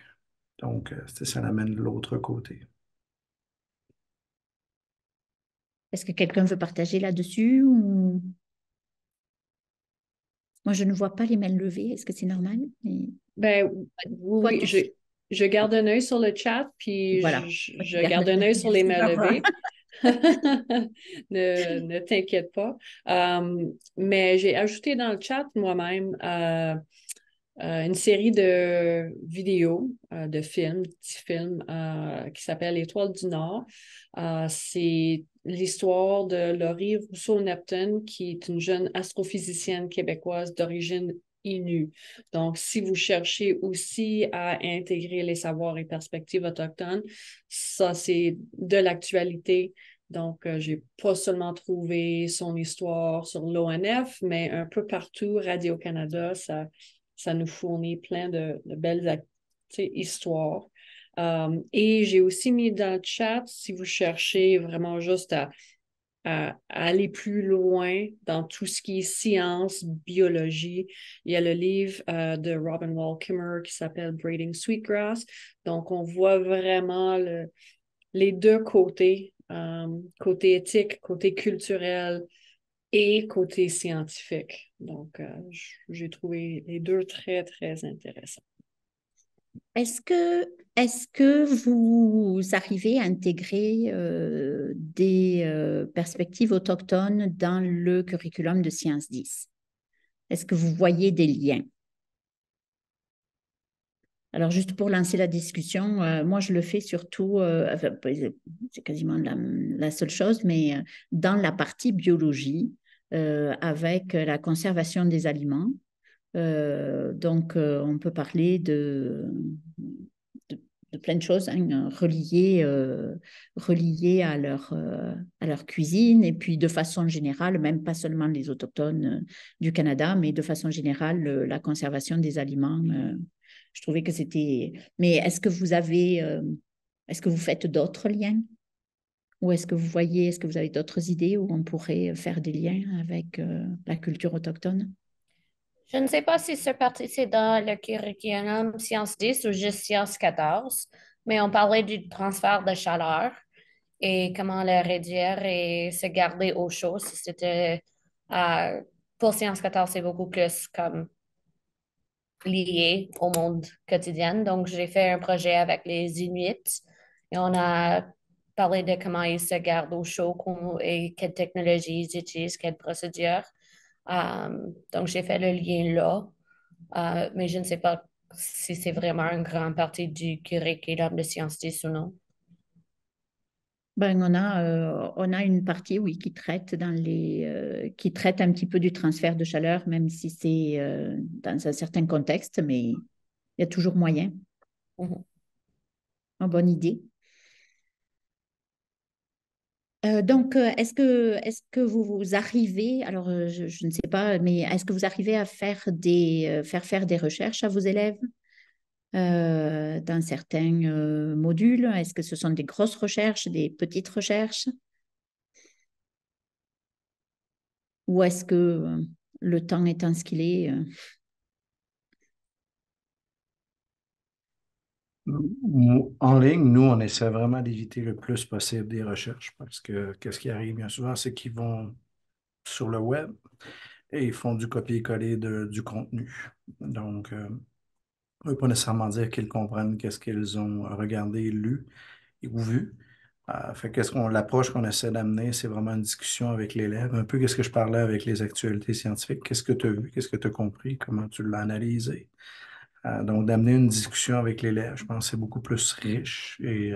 Donc, tu sais, ça l'amène de l'autre côté. Est-ce que quelqu'un veut partager là-dessus ou... Moi, je ne vois pas les mains levées. Est-ce que c'est normal? Ben oui, Toi, oui, je garde un œil sur le chat, puis voilà. Toi, tu je gardes garde un un œil. œil sur les Merci, mains papa. levées. Ne t'inquiète pas. Mais j'ai ajouté dans le chat moi-même une série de vidéos, de films, petits films, qui s'appelle L'Étoile du Nord. C'est l'histoire de Laurie Rousseau-Neptune, qui est une jeune astrophysicienne québécoise d'origine Innu. Donc, si vous cherchez aussi à intégrer les savoirs et perspectives autochtones, ça, c'est de l'actualité. Donc, j'ai pas seulement trouvé son histoire sur l'ONF, mais un peu partout, Radio-Canada, ça nous fournit plein de belles histoires. Et j'ai aussi mis dans le chat, si vous cherchez vraiment juste à aller plus loin dans tout ce qui est science, biologie, il y a le livre de Robin Wall Kimmerer qui s'appelle Braiding Sweetgrass. Donc, on voit vraiment les deux côtés, côté éthique, côté culturel, et côté scientifique. Donc, j'ai trouvé les deux très, très intéressants. Est-ce que vous arrivez à intégrer des perspectives autochtones dans le curriculum de Sciences 10? Est-ce que vous voyez des liens? Alors, juste pour lancer la discussion, moi, je le fais surtout, c'est quasiment la seule chose, mais dans la partie biologie, avec la conservation des aliments. Donc, on peut parler de plein de choses hein, reliées à leur cuisine et puis de façon générale, même pas seulement les autochtones du Canada, mais de façon générale, la conservation des aliments. Je trouvais que c'était... Mais est-ce que vous faites d'autres liens? Ou est-ce que vous avez d'autres idées où on pourrait faire des liens avec la culture autochtone? Je ne sais pas si cette partie c'est dans le curriculum Sciences 10 ou juste Sciences 14, mais on parlait du transfert de chaleur et comment le réduire et se garder au chaud. Si c'était pour Sciences 14, c'est beaucoup plus comme lié au monde quotidien. Donc, j'ai fait un projet avec les Inuits et on a parlé de comment ils se gardent au chaud et quelle technologie ils utilisent, quelle procédure. Donc, j'ai fait le lien là. Mais je ne sais pas si c'est vraiment une grande partie du curriculum de sciences 10 ou non. Ben, on a une partie, oui, qui traite un petit peu du transfert de chaleur, même si c'est dans un certain contexte, mais il y a toujours moyen. Mhm. Une bonne idée. Donc, est-ce que vous arrivez, alors je ne sais pas, mais est-ce que vous arrivez à faire des recherches à vos élèves dans certains modules? Est-ce que ce sont des grosses recherches, des petites recherches? Ou est-ce que le temps étant ce qu'il est, En ligne, nous, on essaie vraiment d'éviter le plus possible des recherches parce que qu'est-ce qui arrive bien souvent, c'est qu'ils vont sur le web et ils font du copier-coller du contenu. Donc, ça ne veut pas nécessairement dire qu'ils comprennent qu'est-ce qu'ils ont regardé, lu ou vu. Fait qu'est-ce qu'on, l'approche qu'on essaie d'amener, c'est vraiment une discussion avec l'élève. Un peu qu'est-ce que je parlais avec les actualités scientifiques. Qu'est-ce que tu as vu? Qu'est-ce que tu as compris? Comment tu l'as analysé? Donc, d'amener une discussion avec l'élève, je pense que c'est beaucoup plus riche et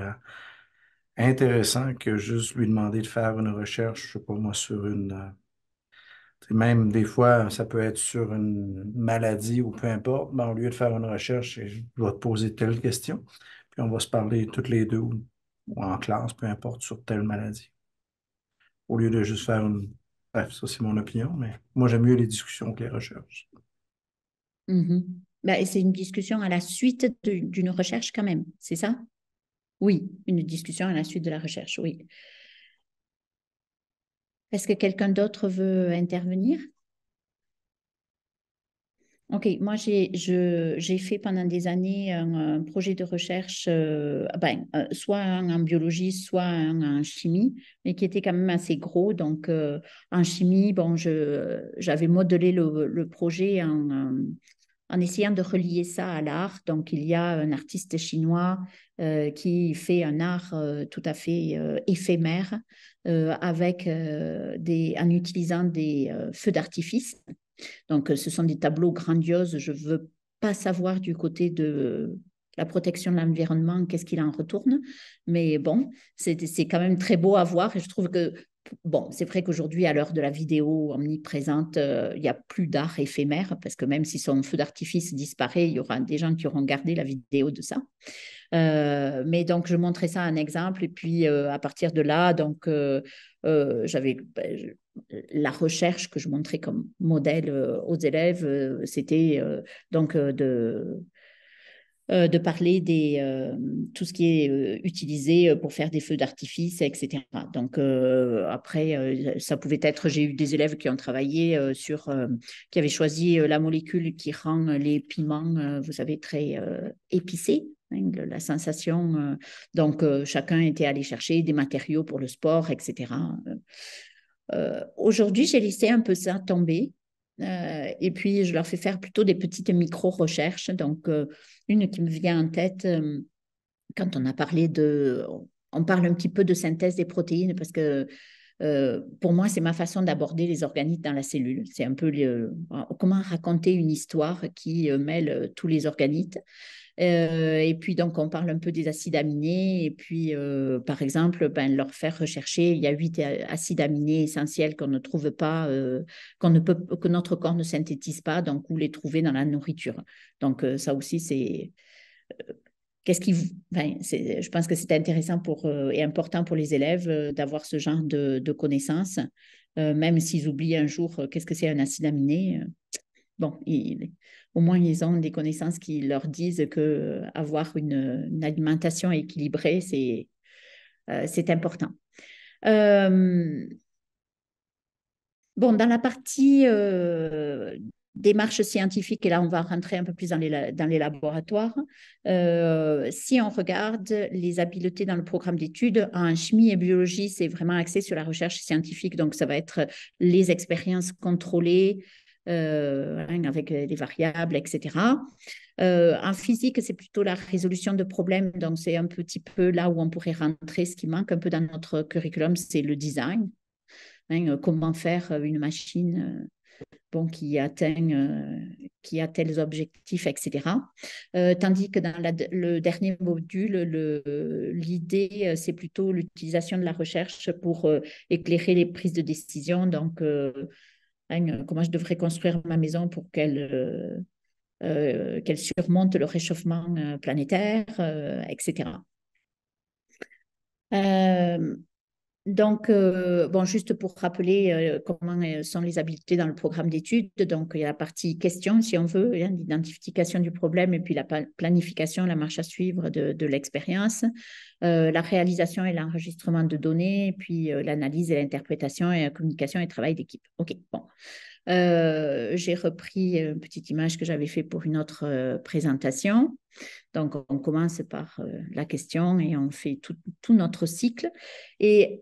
intéressant que juste lui demander de faire une recherche, je sais pas moi, sur même des fois, ça peut être sur une maladie ou peu importe. Ben, au lieu de faire une recherche, je dois te poser telle question, puis on va se parler toutes les deux ou en classe, peu importe, sur telle maladie. Au lieu de juste faire une... Bref, ça, c'est mon opinion, mais moi, j'aime mieux les discussions que les recherches. mhm. Ben, c'est une discussion à la suite d'une recherche quand même, c'est ça? Oui, une discussion à la suite de la recherche, oui. Est-ce que quelqu'un d'autre veut intervenir? OK, moi j'ai fait pendant des années un projet de recherche, soit un en biologie, soit un en chimie, mais qui était quand même assez gros. Donc en chimie, bon, j'avais modelé le projet en essayant de relier ça à l'art. Donc il y a un artiste chinois qui fait un art tout à fait éphémère en utilisant des feux d'artifice. Donc, ce sont des tableaux grandioses. Je ne veux pas savoir du côté de la protection de l'environnement, qu'est-ce qu'il en retourne. Mais bon, c'est quand même très beau à voir. Et je trouve que, bon, c'est vrai qu'aujourd'hui, à l'heure de la vidéo omniprésente, il n'y a plus d'art éphémère, parce que même si son feu d'artifice disparaît, il y aura des gens qui auront gardé la vidéo de ça. Mais donc, je montrais ça un exemple. Et puis, à partir de là, donc, j'avais la recherche que je montrais comme modèle aux élèves, c'était donc de parler tout ce qui est utilisé pour faire des feux d'artifice, etc. Donc après, ça pouvait être, j'ai eu des élèves qui ont travaillé qui avaient choisi la molécule qui rend les piments, vous savez, très épicés. Hein, la sensation. Donc, chacun était allé chercher des matériaux pour le sport, etc. Aujourd'hui, j'ai laissé un peu ça tomber. Et puis, je leur fais faire plutôt des petites micro-recherches. Donc, une qui me vient en tête, quand on a parlé on parle un petit peu de synthèse des protéines parce que pour moi, c'est ma façon d'aborder les organites dans la cellule. C'est un peu comment raconter une histoire qui mêle tous les organites. Et puis, donc, on parle un peu des acides aminés. Et puis, par exemple, ben, leur faire rechercher, il y a 8 acides aminés essentiels qu'on ne trouve pas, que notre corps ne synthétise pas, donc où les trouver dans la nourriture. Donc, ça aussi, c'est qu'est-ce qui enfin, je pense que c'est intéressant et important pour les élèves d'avoir ce genre de connaissances, même s'ils oublient un jour qu'est-ce que c'est un acide aminé. Bon, au moins ils ont des connaissances qui leur disent que avoir une alimentation équilibrée, c'est important. Bon, dans la partie démarche scientifique, et là, on va rentrer un peu plus dans les laboratoires. Si on regarde les habiletés dans le programme d'études, en chimie et biologie, c'est vraiment axé sur la recherche scientifique. Donc, ça va être les expériences contrôlées avec les variables, etc. En physique, c'est plutôt la résolution de problèmes. Donc, c'est un petit peu là où on pourrait rentrer. Ce qui manque un peu dans notre curriculum, c'est le design. Comment faire une machine bon, qui a tels objectifs, etc. Tandis que dans le dernier module, l'idée, c'est plutôt l'utilisation de la recherche pour éclairer les prises de décision. Donc, comment je devrais construire ma maison pour qu'elle surmonte le réchauffement planétaire, etc. Donc, bon, juste pour rappeler comment sont les habiletés dans le programme d'études, donc il y a la partie question, si on veut, l'identification du problème et puis la planification, la marche à suivre de l'expérience, la réalisation et l'enregistrement de données, et puis l'analyse et l'interprétation et la communication et le travail d'équipe. OK, bon. J'ai repris une petite image que j'avais faite pour une autre présentation. Donc, on commence par la question et on fait tout notre cycle. Et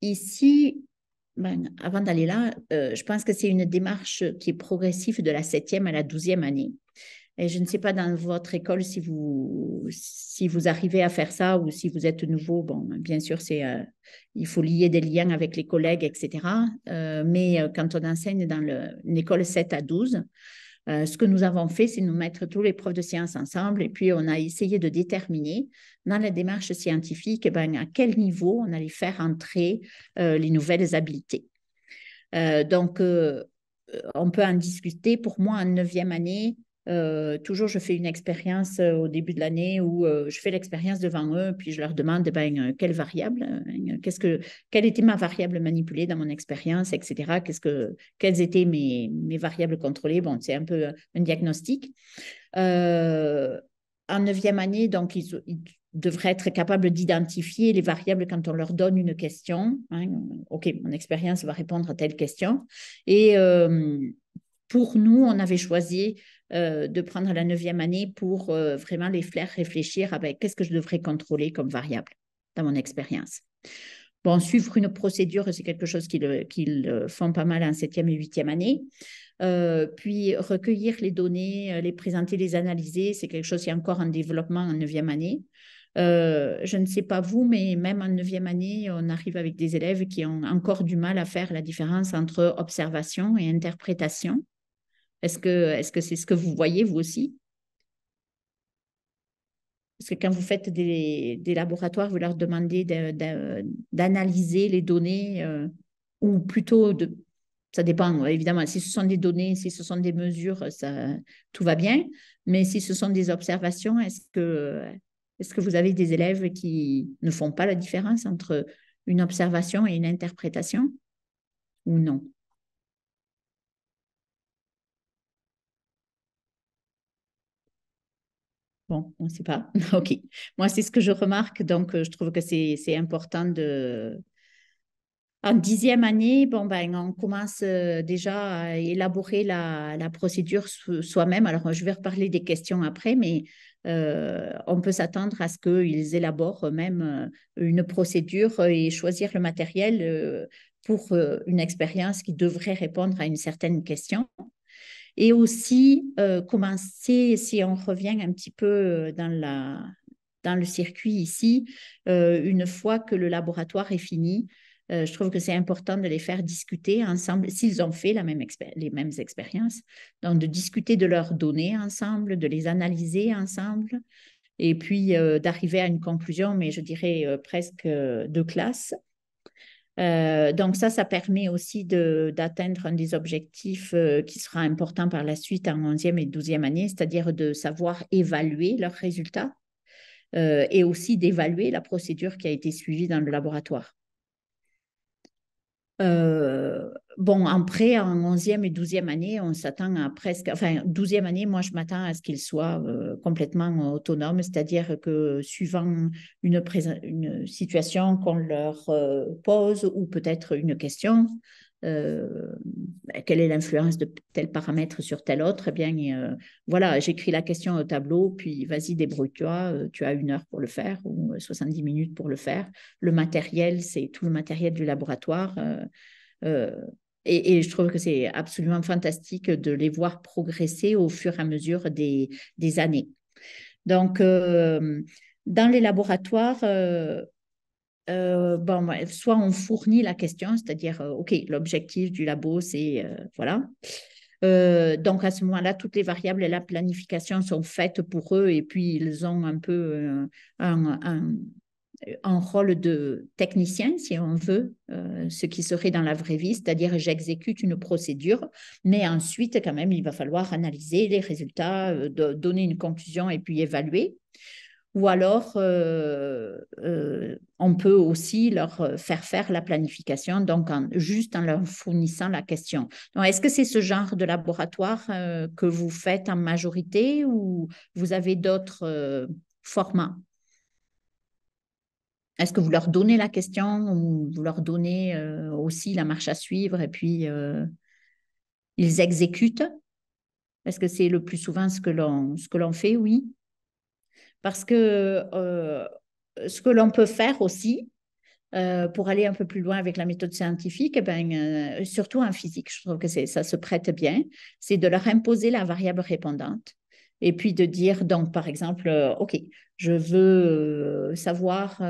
ici, avant d'aller là, je pense que c'est une démarche qui est progressive de la 7e à la 12e année. Et je ne sais pas dans votre école si vous arrivez à faire ça ou si vous êtes nouveau. Bon, bien sûr, il faut lier des liens avec les collègues, etc. Mais quand on enseigne dans une école 7 à 12, ce que nous avons fait, c'est nous mettre tous les profs de sciences ensemble et puis on a essayé de déterminer dans la démarche scientifique à quel niveau on allait faire entrer les nouvelles habiletés. Donc, on peut en discuter. Pour moi, en 9e année, toujours, je fais une expérience au début de l'année où je fais l'expérience devant eux, puis je leur demande quelle variable, quelle était ma variable manipulée dans mon expérience, etc. Quelles étaient mes variables contrôlées. Bon, c'est un peu un diagnostic. En 9e année, donc, ils devraient être capables d'identifier les variables quand on leur donne une question. OK, mon expérience va répondre à telle question. Et pour nous, on avait choisi de prendre la 9e année pour vraiment les faire réfléchir avec qu'est-ce que je devrais contrôler comme variable dans mon expérience. Bon, suivre une procédure, c'est quelque chose qu'ils font pas mal en 7e et 8e année. Puis recueillir les données, les présenter, les analyser, c'est quelque chose qui est encore en développement en 9e année. Je ne sais pas vous, mais même en 9e année, on arrive avec des élèves qui ont encore du mal à faire la différence entre observation et interprétation. Est-ce que c'est ce que vous voyez, vous aussi? Parce que quand vous faites des laboratoires, vous leur demandez d'analyser les données, ou plutôt ça dépend, évidemment. Si ce sont des données, si ce sont des mesures, tout va bien. Mais si ce sont des observations, est-ce que vous avez des élèves qui ne font pas la différence entre une observation et une interprétation ou non? Bon, on ne sait pas. OK. Moi, c'est ce que je remarque. Donc, je trouve que c'est important de... En 10e année, bon, on commence déjà à élaborer la procédure soi-même. Alors, je vais reparler des questions après, mais on peut s'attendre à ce qu'ils élaborent eux-mêmes une procédure et choisir le matériel pour une expérience qui devrait répondre à une certaine question. Et aussi, commencer, si on revient un petit peu dans le circuit ici, une fois que le laboratoire est fini, je trouve que c'est important de les faire discuter ensemble, s'ils ont fait les mêmes expériences, donc de discuter de leurs données ensemble, de les analyser ensemble, et puis d'arriver à une conclusion, mais je dirais presque de classe. Donc ça permet aussi d'atteindre un des objectifs qui sera important par la suite en 11e et 12e année, c'est-à-dire de savoir évaluer leurs résultats et aussi d'évaluer la procédure qui a été suivie dans le laboratoire. Bon, après, en 11e et 12e année, on s'attend à presque... Enfin, 12e année, moi, je m'attends à ce qu'ils soient complètement autonomes, c'est-à-dire que suivant une situation qu'on leur pose ou peut-être une question, quelle est l'influence de tel paramètre sur tel autre? Eh bien, voilà, j'écris la question au tableau, puis vas-y, débrouille-toi, tu as 1 heure pour le faire ou 70 minutes pour le faire. Le matériel, c'est tout le matériel du laboratoire. Euh, et je trouve que c'est absolument fantastique de les voir progresser au fur et à mesure des années. Donc, dans les laboratoires, bon, soit on fournit la question, c'est-à-dire, OK, l'objectif du labo, c'est, voilà. Donc, à ce moment-là, toutes les variables et la planification sont faites pour eux et puis ils ont un peu un rôle de technicien, si on veut, ce qui serait dans la vraie vie, c'est-à-dire j'exécute une procédure, mais ensuite, quand même, il va falloir analyser les résultats, donner une conclusion et puis évaluer. Ou alors, on peut aussi leur faire la planification, donc juste en leur fournissant la question. Donc, est-ce que c'est ce genre de laboratoire que vous faites en majorité ou vous avez d'autres formats? Est-ce que vous leur donnez la question ou vous leur donnez aussi la marche à suivre et puis ils exécutent? Est-ce que c'est le plus souvent ce que l'on fait? Oui. Parce que ce que l'on peut faire aussi, pour aller un peu plus loin avec la méthode scientifique, eh ben, surtout en physique, je trouve que ça se prête bien, c'est de leur imposer la variable répondante. Et puis de dire, donc, par exemple, OK, je veux savoir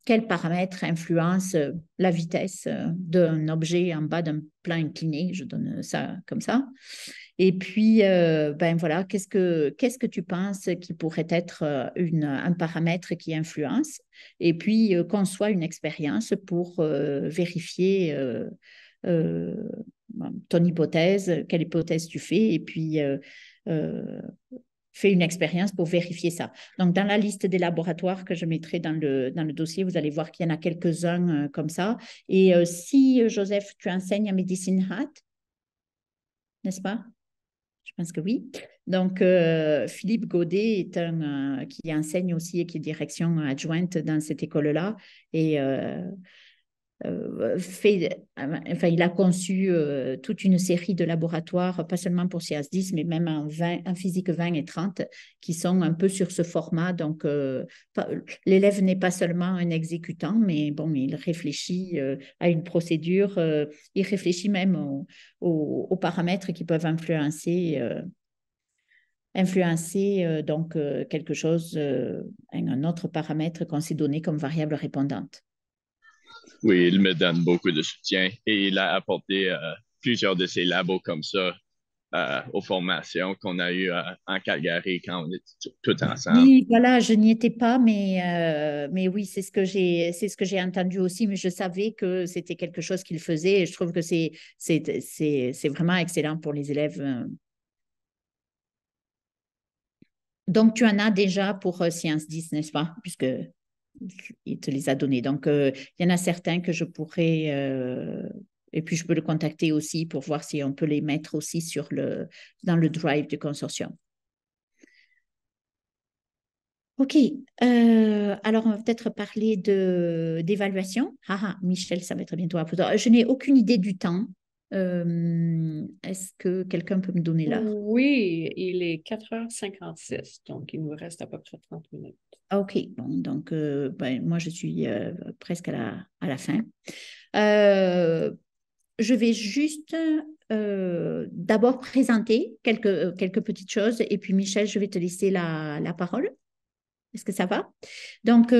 quel paramètre influence la vitesse d'un objet en bas d'un plan incliné. Je donne ça comme ça. Et puis, ben voilà, qu'est-ce que tu penses qui pourrait être un paramètre qui influence? Et puis, conçois une expérience pour vérifier euh, ton hypothèse, quelle hypothèse tu fais, et puis euh, fais une expérience pour vérifier ça. Donc, dans la liste des laboratoires que je mettrai dans le dossier, vous allez voir qu'il y en a quelques-uns comme ça. Et si, Joseph, tu enseignes à Medicine Hat, n'est-ce pas? Je pense que oui. Donc, Philippe Godet est un qui enseigne aussi et qui est direction adjointe dans cette école-là. Et enfin, il a conçu toute une série de laboratoires, pas seulement pour CS10, mais même en physique 20 et 30, qui sont un peu sur ce format. Donc, l'élève n'est pas seulement un exécutant, mais bon, il réfléchit à une procédure, il réfléchit même aux paramètres qui peuvent influencer donc quelque chose, un autre paramètre qu'on s'est donné comme variable répondante. Oui, il me donne beaucoup de soutien et il a apporté plusieurs de ces labos comme ça aux formations qu'on a eues en Calgary quand on était tous ensemble. Oui, voilà, je n'y étais pas, mais oui, c'est ce que j'ai entendu aussi, mais je savais que c'était quelque chose qu'il faisait et je trouve que c'est vraiment excellent pour les élèves. Donc, tu en as déjà pour Sciences 10, n'est-ce pas? Puisque il te les a donnés. Donc, il y en a certains que je pourrais, et puis je peux le contacter aussi pour voir si on peut les mettre aussi dans le drive du consortium. OK. Alors, on va peut-être parler d'évaluation. Ah, Michel, ça va être bientôt à vous. Je n'ai aucune idée du temps. Est-ce que quelqu'un peut me donner l'heure? Oui, il est 4h56, donc il nous reste à peu près 30 minutes. OK. Bon, donc, ben, moi, je suis presque à la fin. Je vais juste d'abord présenter quelques petites choses et puis, Michel, je vais te laisser la parole. Est-ce que ça va? Donc,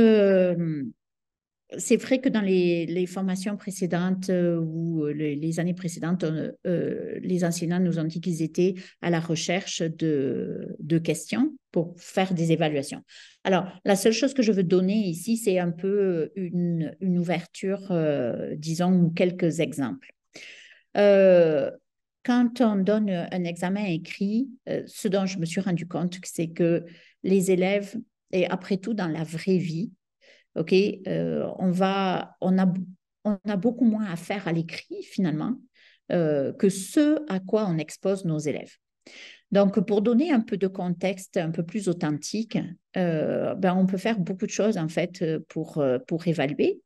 c'est vrai que dans les formations précédentes ou les années précédentes, les enseignants nous ont dit qu'ils étaient à la recherche de questions pour faire des évaluations. Alors, la seule chose que je veux donner ici, c'est un peu une ouverture, disons, quelques exemples. Quand on donne un examen écrit, ce dont je me suis rendu compte, c'est que les élèves, et après tout dans la vraie vie, OK, on a beaucoup moins à faire à l'écrit finalement que ce à quoi on expose nos élèves. Donc, pour donner un peu de contexte un peu plus authentique, on peut faire beaucoup de choses en fait pour évaluer.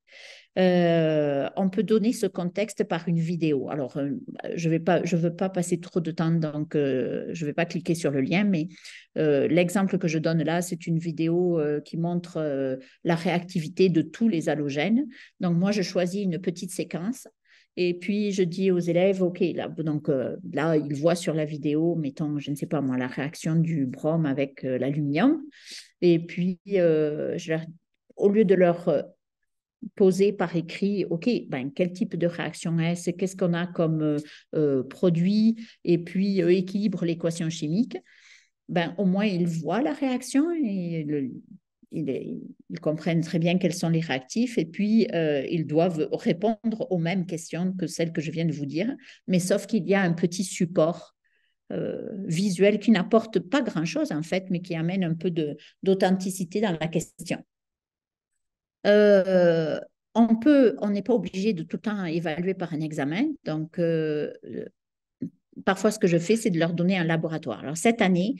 On peut donner ce contexte par une vidéo. Alors, je veux pas passer trop de temps, donc je ne vais pas cliquer sur le lien, mais l'exemple que je donne là, c'est une vidéo qui montre la réactivité de tous les halogènes. Donc, moi, je choisis une petite séquence. Et puis, je dis aux élèves, OK, là, donc, là, ils voient sur la vidéo, mettons, je ne sais pas moi, la réaction du brome avec l'aluminium. Et puis, au lieu de leur poser par écrit, OK, quel type de réaction est-ce, qu'est-ce qu'on a comme produit, et puis équilibre l'équation chimique, au moins ils voient la réaction et ils comprennent très bien quels sont les réactifs, et puis ils doivent répondre aux mêmes questions que celles que je viens de vous dire, mais sauf qu'il y a un petit support visuel qui n'apporte pas grand-chose en fait, mais qui amène un peu d'authenticité dans la question. On n'est pas obligé de tout le temps évaluer par un examen. Donc, parfois, ce que je fais, c'est de leur donner un laboratoire. Alors, cette année,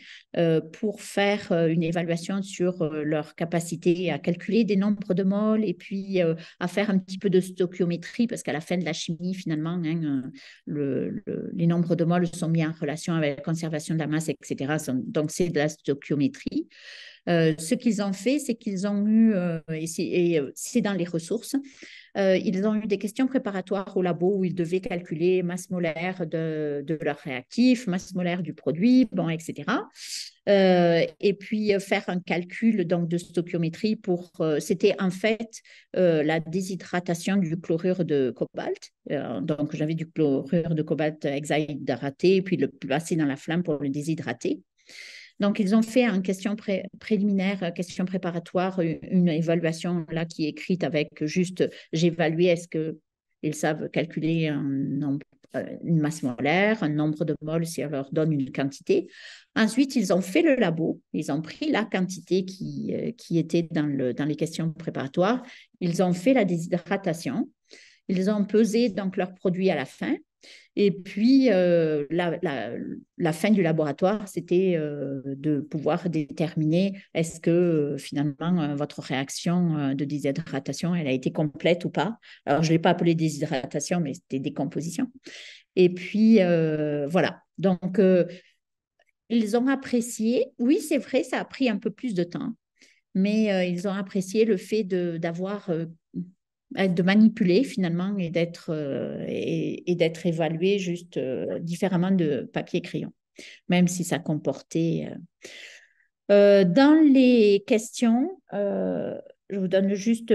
pour faire une évaluation sur leur capacité à calculer des nombres de moles et puis à faire un petit peu de stoichiométrie, parce qu'à la fin de la chimie, finalement, les nombres de moles sont mis en relation avec la conservation de la masse, etc. Donc, c'est de la stoichiométrie. Ce qu'ils ont fait, c'est qu'ils ont eu, c'est dans les ressources, ils ont eu des questions préparatoires au labo où ils devaient calculer masse molaire de leur réactif, masse molaire du produit, etc. Et puis faire un calcul donc, de stoichiométrie c'était en fait la déshydratation du chlorure de cobalt. Donc j'avais du chlorure de cobalt hexahydraté, puis le passer dans la flamme pour le déshydrater. Donc, ils ont fait en question préliminaire, question préparatoire, une évaluation là qui est écrite avec juste j'évalue, est-ce qu'ils savent calculer une masse molaire, un nombre de moles si on leur donne une quantité. Ensuite, ils ont fait le labo, ils ont pris la quantité qui était dans les questions préparatoires, ils ont fait la déshydratation, ils ont pesé donc leur produit à la fin. Et puis, la fin du laboratoire, c'était de pouvoir déterminer est-ce que finalement votre réaction de déshydratation, elle a été complète ou pas. Alors, je ne l'ai pas appelé déshydratation, mais c'était décomposition. Et puis, voilà. Donc, ils ont apprécié. Oui, c'est vrai, ça a pris un peu plus de temps, mais ils ont apprécié le fait d'avoir de manipuler finalement et d'être évalué juste différemment de papier crayon, même si ça comportait. Dans les questions, je vous donne juste,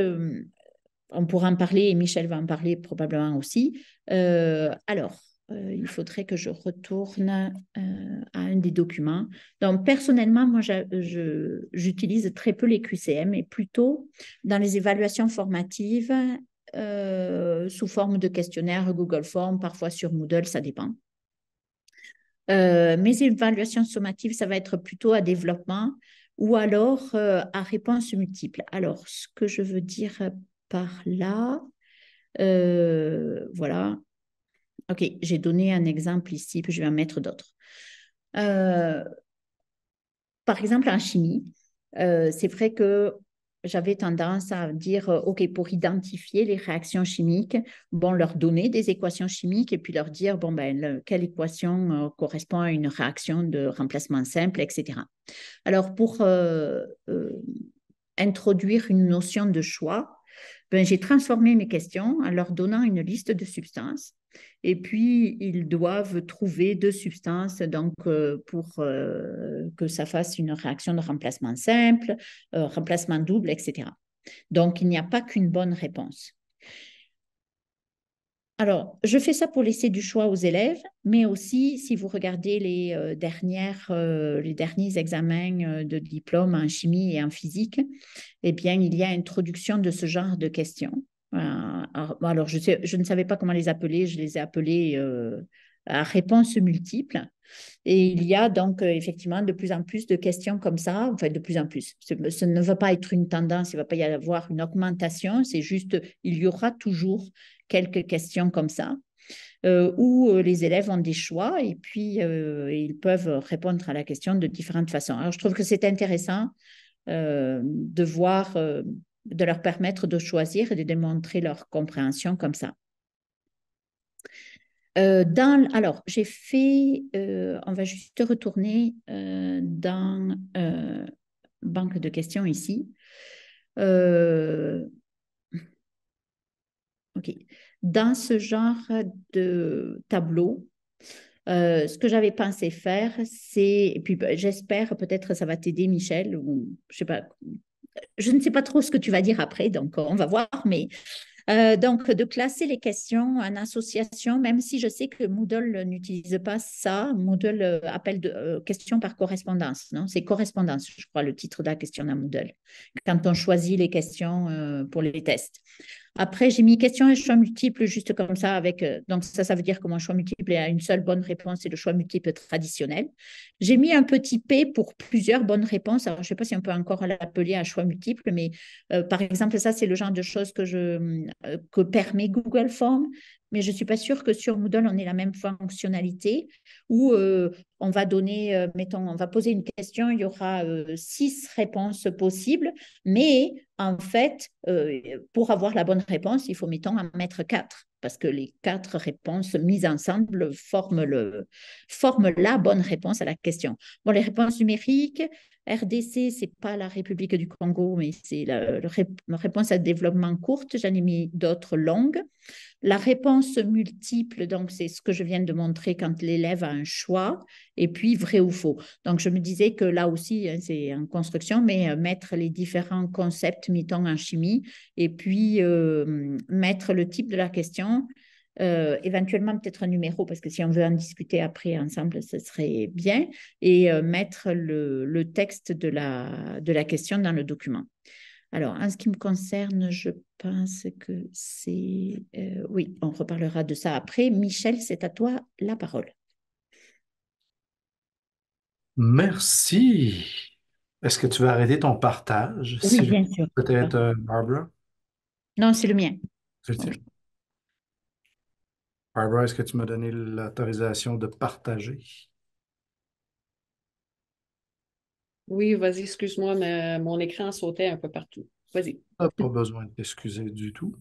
on pourra en parler et Michel va en parler probablement aussi. Alors, il faudrait que je retourne à un des documents. Donc, personnellement, moi, j'utilise très peu les QCM et plutôt dans les évaluations formatives sous forme de questionnaire Google Form, parfois sur Moodle, ça dépend. Mes évaluations sommatives, ça va être plutôt à développement ou alors à réponse multiple. Alors, ce que je veux dire par là, voilà. OK, j'ai donné un exemple ici, puis je vais en mettre d'autres. Par exemple, en chimie, c'est vrai que j'avais tendance à dire, OK, pour identifier les réactions chimiques, leur donner des équations chimiques et puis leur dire, quelle équation correspond à une réaction de remplacement simple, etc. Alors, pour introduire une notion de choix, j'ai transformé mes questions en leur donnant une liste de substances. Et puis, ils doivent trouver 2 substances donc, pour que ça fasse une réaction de remplacement simple, remplacement double, etc. Donc, il n'y a pas qu'une bonne réponse. Alors, je fais ça pour laisser du choix aux élèves, mais aussi, si vous regardez les derniers examens de diplôme en chimie et en physique, eh bien, il y a introduction de ce genre de questions. Alors, je ne savais pas comment les appeler, je les ai appelées à réponse multiple. Et il y a donc effectivement de plus en plus de questions comme ça, enfin de plus en plus. Ce ne va pas être une tendance, il ne va pas y avoir une augmentation, c'est juste, il y aura toujours quelques questions comme ça. où les élèves ont des choix et puis ils peuvent répondre à la question de différentes façons. Alors, je trouve que c'est intéressant de voir, de leur permettre de choisir et de démontrer leur compréhension comme ça. Alors, j'ai fait, on va juste retourner dans banque de questions ici. OK. Dans ce genre de tableau, ce que j'avais pensé faire, c'est, et puis j'espère peut-être ça va t'aider, Michel, ou je sais pas, je ne sais pas trop ce que tu vas dire après, donc on va voir, mais donc, de classer les questions en association, même si je sais que Moodle n'utilise pas ça. Moodle appelle questions par correspondance, non? C'est correspondance, je crois, le titre de la question dans Moodle, quand on choisit les questions pour les tests. Après, j'ai mis questions et choix multiples juste comme ça. Donc, ça veut dire que mon choix multiple a une seule bonne réponse et le choix multiple traditionnel. J'ai mis un petit P pour plusieurs bonnes réponses. Alors, je ne sais pas si on peut encore l'appeler un choix multiple, mais par exemple, ça, c'est le genre de choses que permet Google Forms. Mais je ne suis pas sûre que sur Moodle, on ait la même fonctionnalité où on va donner, mettons, on va poser une question, il y aura 6 réponses possibles, mais en fait, pour avoir la bonne réponse, il faut, mettons, en mettre 4, parce que les 4 réponses mises ensemble forment la bonne réponse à la question. Bon, les réponses numériques, RDC, ce n'est pas la République du Congo, mais c'est la réponse à développement courte. J'en ai mis d'autres longues. La réponse multiple, donc c'est ce que je viens de montrer quand l'élève a un choix, et puis vrai ou faux. Donc je me disais que là aussi, c'est en construction, mais mettre les différents concepts, mettons en chimie, et puis mettre le type de la question, éventuellement peut-être un numéro, parce que si on veut en discuter après ensemble, ce serait bien, et mettre le texte de la question dans le document. Alors, en ce qui me concerne, je pense que c'est... oui, on reparlera de ça après. Michel, c'est à toi la parole. Merci. Est-ce que tu veux arrêter ton partage? Oui, bien sûr. Peut-être Barbara? Non, c'est le mien. C'est le tien. Barbara, est-ce que tu m'as donné l'autorisation de partager? Oui, vas-y, excuse-moi, mais mon écran sautait un peu partout. Vas-y. Pas besoin de t'excuser du tout.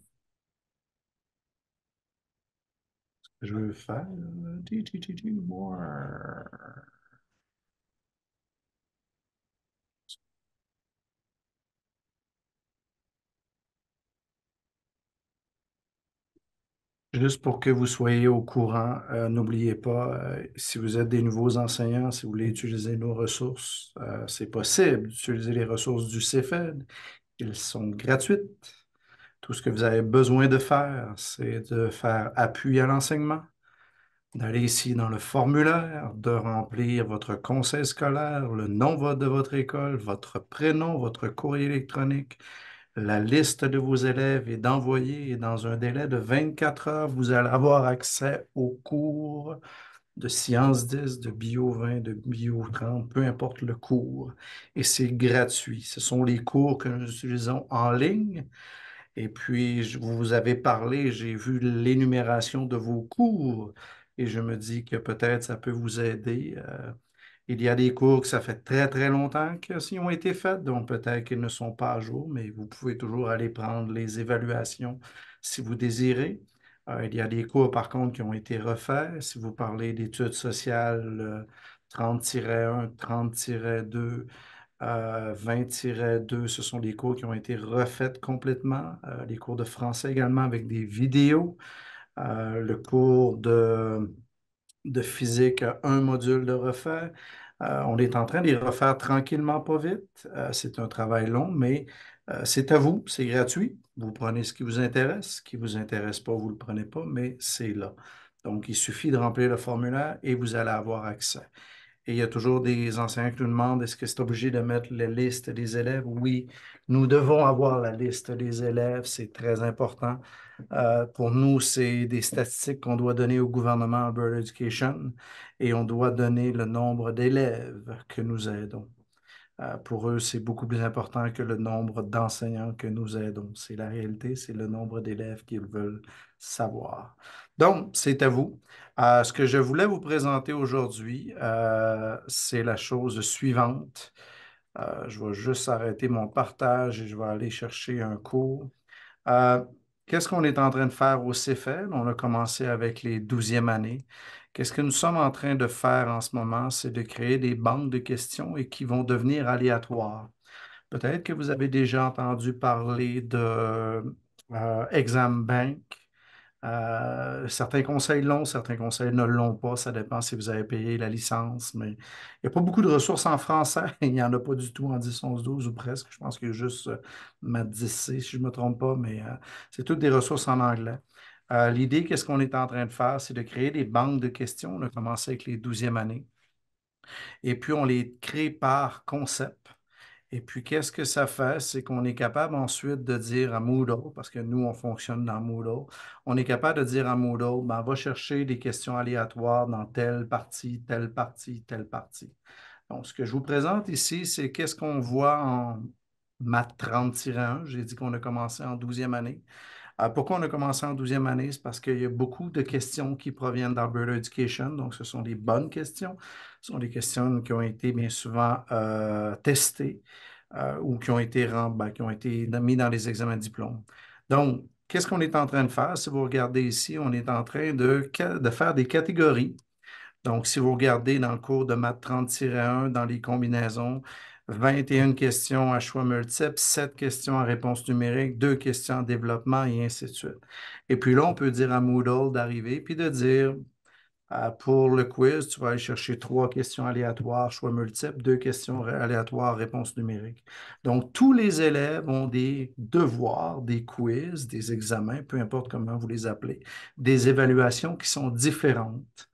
Je vais faire... more. Juste pour que vous soyez au courant, n'oubliez pas, si vous êtes des nouveaux enseignants, si vous voulez utiliser nos ressources, c'est possible d'utiliser les ressources du CFED. Ils sont gratuites. Tout ce que vous avez besoin de faire, c'est de faire appui à l'enseignement, d'aller ici dans le formulaire, de remplir votre conseil scolaire, le nom de votre école, votre prénom, votre courrier électronique, la liste de vos élèves et d'envoyer. Et dans un délai de 24 heures, vous allez avoir accès aux cours de Sciences 10, de Bio 20, de Bio 30, peu importe le cours. Et c'est gratuit. Ce sont les cours que nous utilisons en ligne. Et puis, vous avez parlé, j'ai vu l'énumération de vos cours et je me dis que peut-être ça peut vous aider. Il y a des cours que ça fait très, très longtemps qu'ils ont été faits, donc peut-être qu'ils ne sont pas à jour, mais vous pouvez toujours aller prendre les évaluations si vous désirez. Il y a des cours, par contre, qui ont été refaits. Si vous parlez d'études sociales 30-1, 30-2, 20-2, ce sont des cours qui ont été refaits complètement. Les cours de français également avec des vidéos. Le cours de physique, un module de refaire. On est en train de les refaire tranquillement, pas vite. C'est un travail long, mais c'est à vous, c'est gratuit. Vous prenez ce qui vous intéresse. Ce qui ne vous intéresse pas, vous ne le prenez pas, mais c'est là. Donc, il suffit de remplir le formulaire et vous allez avoir accès. Et il y a toujours des enseignants qui nous demandent, est-ce que c'est obligé de mettre la liste des élèves? Oui, nous devons avoir la liste des élèves, c'est très important. Pour nous, c'est des statistiques qu'on doit donner au gouvernement Alberta Education et on doit donner le nombre d'élèves que nous aidons. Pour eux, c'est beaucoup plus important que le nombre d'enseignants que nous aidons. C'est la réalité, c'est le nombre d'élèves qu'ils veulent savoir. Donc, c'est à vous. Ce que je voulais vous présenter aujourd'hui, c'est la chose suivante. Je vais juste arrêter mon partage et je vais aller chercher un cours. Euh, Qu'est-ce qu'on est en train de faire au CFL? On a commencé avec les 12e années. Qu'est-ce que nous sommes en train de faire en ce moment? C'est de créer des banques de questions et qui vont devenir aléatoires. Peut-être que vous avez déjà entendu parler de Exam Bank. Certains conseils l'ont, certains conseils ne l'ont pas. Ça dépend si vous avez payé la licence, mais il n'y a pas beaucoup de ressources en français. Il n'y en a pas du tout en 10, 11, 12 ou presque. Je pense qu'il y a juste Math 10C, si je ne me trompe pas, mais c'est toutes des ressources en anglais. L'idée, qu'est-ce qu'on est en train de faire, c'est de créer des banques de questions. On a commencé avec les 12e années. Et puis, on les crée par concept. Et puis, qu'est-ce que ça fait? C'est qu'on est capable ensuite de dire à Moodle, parce que nous, on fonctionne dans Moodle, on est capable de dire à Moodle, ben, va chercher des questions aléatoires dans telle partie, telle partie, telle partie. Donc, ce que je vous présente ici, c'est qu'est-ce qu'on voit en Math 30-1. J'ai dit qu'on a commencé en 12e année. Pourquoi on a commencé en 12e année? C'est parce qu'il y a beaucoup de questions qui proviennent d'Alberta Education. Donc, ce sont des bonnes questions. Ce sont des questions qui ont été bien souvent testées ou qui ont été, qui ont été mis dans les examens de diplôme. Donc, qu'est-ce qu'on est en train de faire? Si vous regardez ici, on est en train de faire des catégories. Donc, si vous regardez dans le cours de maths 30-1, dans les combinaisons, 21 questions à choix multiples, 7 questions à réponse numérique, 2 questions en développement et ainsi de suite. Et puis là, on peut dire à Moodle d'arriver puis de dire, pour le quiz, tu vas aller chercher 3 questions aléatoires, choix multiples, 2 questions aléatoires, réponse numérique. Donc, tous les élèves ont des devoirs, des quiz, des examens, peu importe comment vous les appelez, des évaluations qui sont différentes.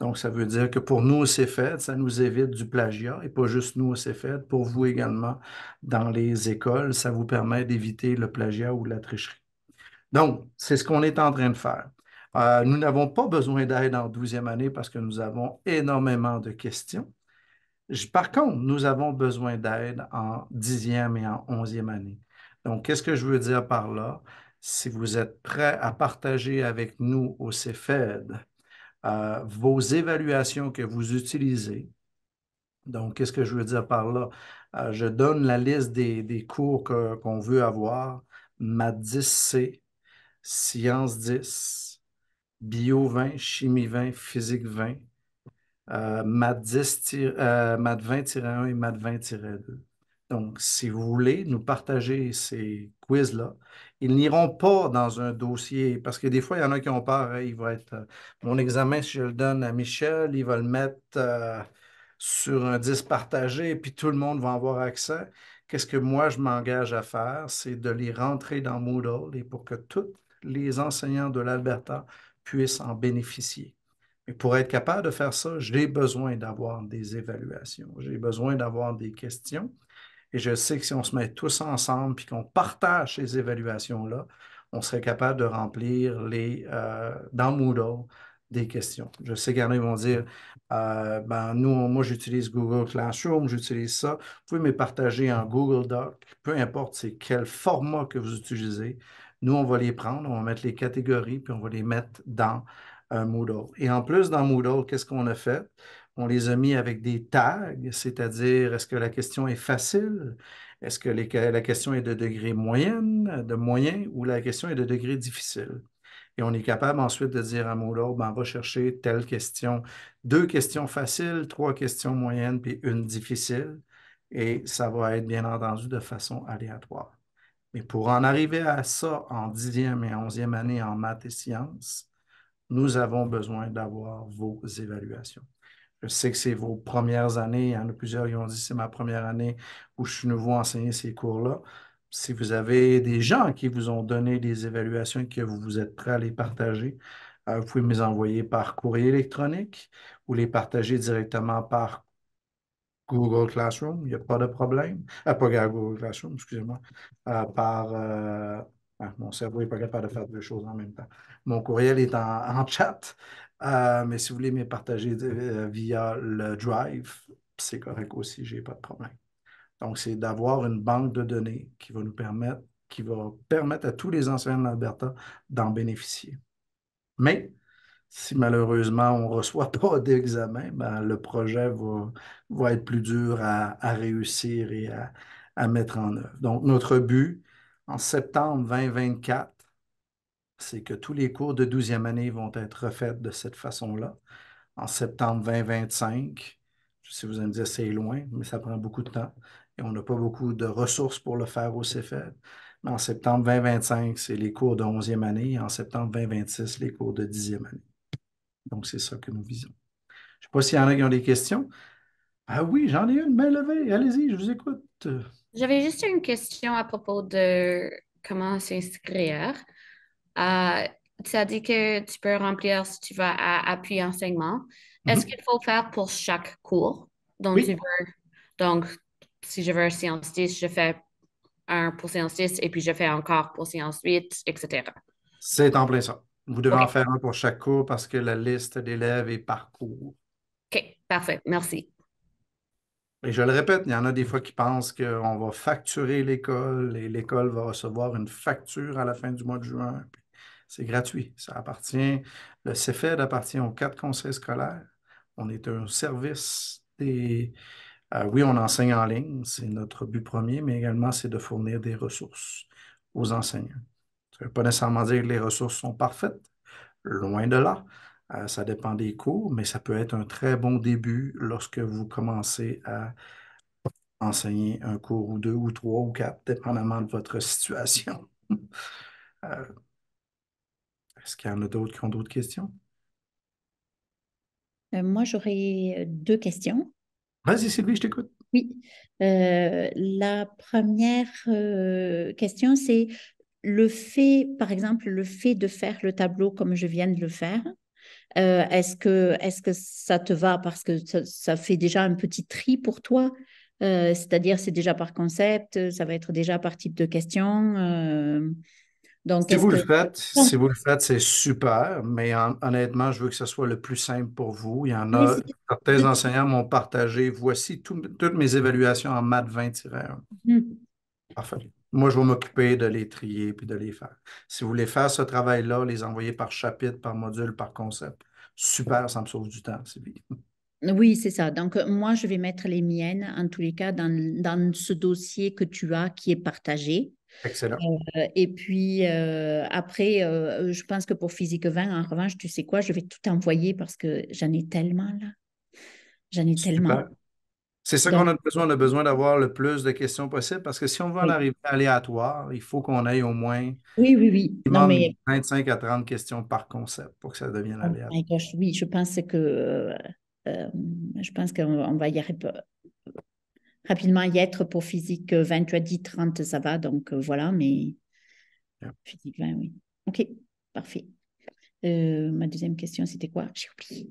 Donc, ça veut dire que pour nous au CFED, ça nous évite du plagiat et pas juste nous au CFED, pour vous également dans les écoles, ça vous permet d'éviter le plagiat ou la tricherie. Donc, c'est ce qu'on est en train de faire. Nous n'avons pas besoin d'aide en 12e année parce que nous avons énormément de questions. Par contre, nous avons besoin d'aide en 10e et en 11e année. Donc, qu'est-ce que je veux dire par là? Si vous êtes prêts à partager avec nous au CFED, vos évaluations que vous utilisez. Donc, qu'est-ce que je veux dire par là? Je donne la liste des cours qu'on veut avoir. Maths 10C, Sciences 10, Bio 20, Chimie 20, Physique 20, Maths 20-1 et Maths 20-2. Donc, si vous voulez nous partager ces quiz-là, ils n'iront pas dans un dossier, parce que des fois, il y en a qui ont peur, hein, il va être, mon examen, si je le donne à Michel, il va le mettre sur un disque partagé, et puis tout le monde va avoir accès. Qu'est-ce que moi, je m'engage à faire? C'est de les rentrer dans Moodle et pour que tous les enseignants de l'Alberta puissent en bénéficier. Et pour être capable de faire ça, j'ai besoin d'avoir des évaluations. J'ai besoin d'avoir des questions. Et je sais que si on se met tous ensemble et qu'on partage ces évaluations-là, on serait capable de remplir dans Moodle des questions. Je sais qu'il y en a qui vont dire, moi j'utilise Google Classroom, j'utilise ça. Vous pouvez me partager en Google Doc, peu importe c'est quel format que vous utilisez. Nous, on va les prendre, on va mettre les catégories, puis on va les mettre dans Moodle. Et en plus, dans Moodle, qu'est-ce qu'on a fait? On les a mis avec des tags, c'est-à-dire est-ce que la question est facile? Est-ce que la question est de degré moyenne, de moyen, ou la question est de degré difficile? Et on est capable ensuite de dire à Moodle, ben, on va chercher telle question, 2 questions faciles, 3 questions moyennes, puis une difficile. Et ça va être bien entendu de façon aléatoire. Mais pour en arriver à ça en 10e et 11e année en maths et sciences, nous avons besoin d'avoir vos évaluations. Je sais que c'est vos premières années. Il y en a plusieurs qui ont dit c'est ma première année où je suis nouveau à enseigner ces cours-là. Si vous avez des gens qui vous ont donné des évaluations et que vous êtes prêts à les partager, vous pouvez me les envoyer par courrier électronique ou les partager directement par Google Classroom. Il n'y a pas de problème. Pas Google Classroom, excusez-moi. Mon cerveau n'est pas capable de faire deux choses en même temps. Mon courriel est en chat. Mais si vous voulez me partager via le Drive, c'est correct aussi, je n'ai pas de problème. Donc, c'est d'avoir une banque de données qui va permettre à tous les enseignants de l'Alberta d'en bénéficier. Mais si malheureusement on ne reçoit pas d'examen, ben, le projet va être plus dur à réussir et à mettre en œuvre. Donc, notre but en septembre 2024, c'est que tous les cours de 12e année vont être refaits de cette façon-là. En septembre 2025, je sais, vous allez me dire c'est loin, mais ça prend beaucoup de temps et on n'a pas beaucoup de ressources pour le faire au CFL. Mais en septembre 2025, c'est les cours de 11e année et en septembre 2026, les cours de 10e année. Donc, c'est ça que nous visons. Je ne sais pas s'il y en a qui ont des questions. Ah oui, j'en ai une, main levée. Allez-y, je vous écoute. J'avais juste une question à propos de comment s'inscrire. Euh, Tu as dit que tu peux remplir si tu vas à appui enseignement. Est-ce Mhm. qu'il faut faire pour chaque cours dont tu Oui, veux? Donc, si je veux séance 10, je fais un pour séance 10 et puis je fais encore pour séance 8, etc. c'est en plein ça. Vous devez OK, en faire un pour chaque cours parce que la liste d'élèves est par cours. OK, parfait, merci. Et je le répète, il y en a des fois qui pensent qu'on va facturer l'école et l'école va recevoir une facture à la fin du mois de juin. Puis c'est gratuit. Le CFED appartient aux 4 conseils scolaires. On est un service oui, on enseigne en ligne, c'est notre but premier, mais également c'est de fournir des ressources aux enseignants. Ça ne veut pas nécessairement dire que les ressources sont parfaites, loin de là. Ça dépend des cours, mais ça peut être un très bon début lorsque vous commencez à enseigner un cours ou deux ou trois ou quatre, dépendamment de votre situation. Euh, Est-ce qu'il y en a d'autres qui ont d'autres questions? Moi, j'aurais deux questions. Vas-y, Sylvie, je t'écoute. Oui. La première question, c'est le fait, par exemple, le fait de faire le tableau comme je viens de le faire. Est-ce que ça te va parce que ça fait déjà un petit tri pour toi? C'est-à-dire, c'est déjà par concept, ça va être déjà par type de question. Donc, Si est-ce vous le que... faites, Non, si vous le faites, c'est super, mais honnêtement, je veux que ce soit le plus simple pour vous. Il y en mais a, certains enseignants m'ont partagé, voici toutes mes évaluations en maths 20-1. Mhm. Parfait. Moi, je vais m'occuper de les trier puis de les faire. Si vous voulez faire ce travail-là, les envoyer par chapitre, par module, par concept, super, ça me sauve du temps, c'est bien. Oui, c'est ça. Donc, moi, je vais mettre les miennes, en tous les cas, dans ce dossier que tu as qui est partagé. Excellent. Et puis, après, je pense que pour Physique 20, en revanche, tu sais quoi, je vais tout envoyer parce que j'en ai tellement là. J'en ai tellement. Super. C'est ça qu'on Donc, a besoin. On a besoin d'avoir le plus de questions possible parce que si on veut en oui, arriver aléatoire, il faut qu'on ait au moins oui, oui, oui. Non, minimum mais 25 à 30 questions par concept pour que ça devienne oh aléatoire. my gosh, oui, euh, je pense qu'on va y arriver rapidement y être pour Physique 20. Tu as dit 30, ça va. Donc, voilà, mais Yeah. Physique 20, oui. OK, parfait. Ma deuxième question, c'était quoi? J'ai oublié.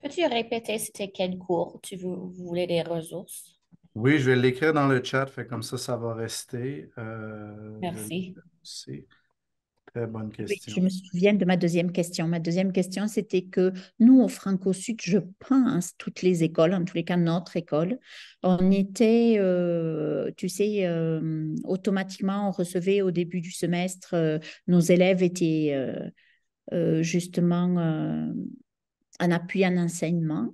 Peux-tu répéter c'était quel cours vous voulez des ressources? Oui, je vais l'écrire dans le chat, fait comme ça va rester. Merci. C'est très bonne Oui, je question. me souviens de ma deuxième question. Ma deuxième question, c'était que nous, au Franco-Sud, je pense, toutes les écoles, en tous les cas notre école, on était, tu sais, automatiquement, on recevait au début du semestre, nos élèves étaient justement en appui en enseignement.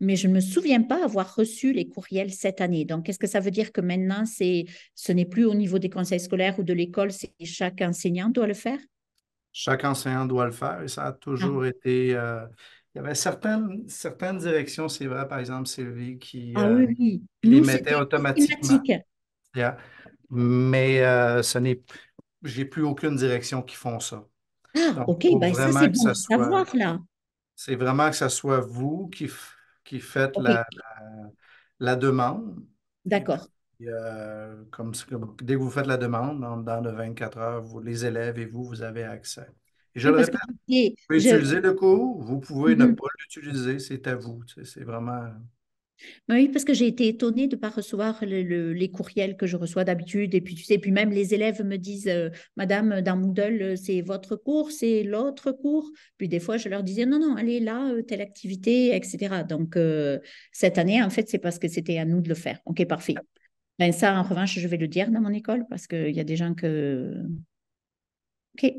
Mais je ne me souviens pas avoir reçu les courriels cette année. Donc, est-ce que ça veut dire que maintenant, ce n'est plus au niveau des conseils scolaires ou de l'école, c'est chaque enseignant doit le faire? Chaque enseignant doit le faire et ça a Ah, toujours été. Il y avait certaines directions, c'est vrai, par exemple, Sylvie, ah oui, oui. qui les Nous, mettait c'était automatiquement. systématique. Yeah. Mais j'ai plus aucune direction qui font ça. Ah, Donc, OK, il faut ben ça, c'est vraiment que bon ça à soit, savoir, là. c'est vraiment que ça soit vous qui faites OK, la demande. Et puis, d'accord. dès que vous faites la demande, dans le 24 heures, les élèves et vous avez accès. Et je Oui, le parce que répète, vous pouvez utiliser le cours, vous pouvez ne Mhm. pas l'utiliser, c'est à vous. Tu sais, c'est vraiment. Oui, parce que j'ai été étonnée de ne pas recevoir les courriels que je reçois d'habitude. Et puis, tu sais, puis même les élèves me disent, Madame, dans Moodle, c'est votre cours, c'est l'autre cours. Puis des fois, je leur disais, non, non, allez là, telle activité, etc. Donc, cette année, en fait, c'est parce que c'était à nous de le faire. OK, parfait. Ben, ça, en revanche, je vais le dire dans mon école parce qu'il y a des gens que... OK.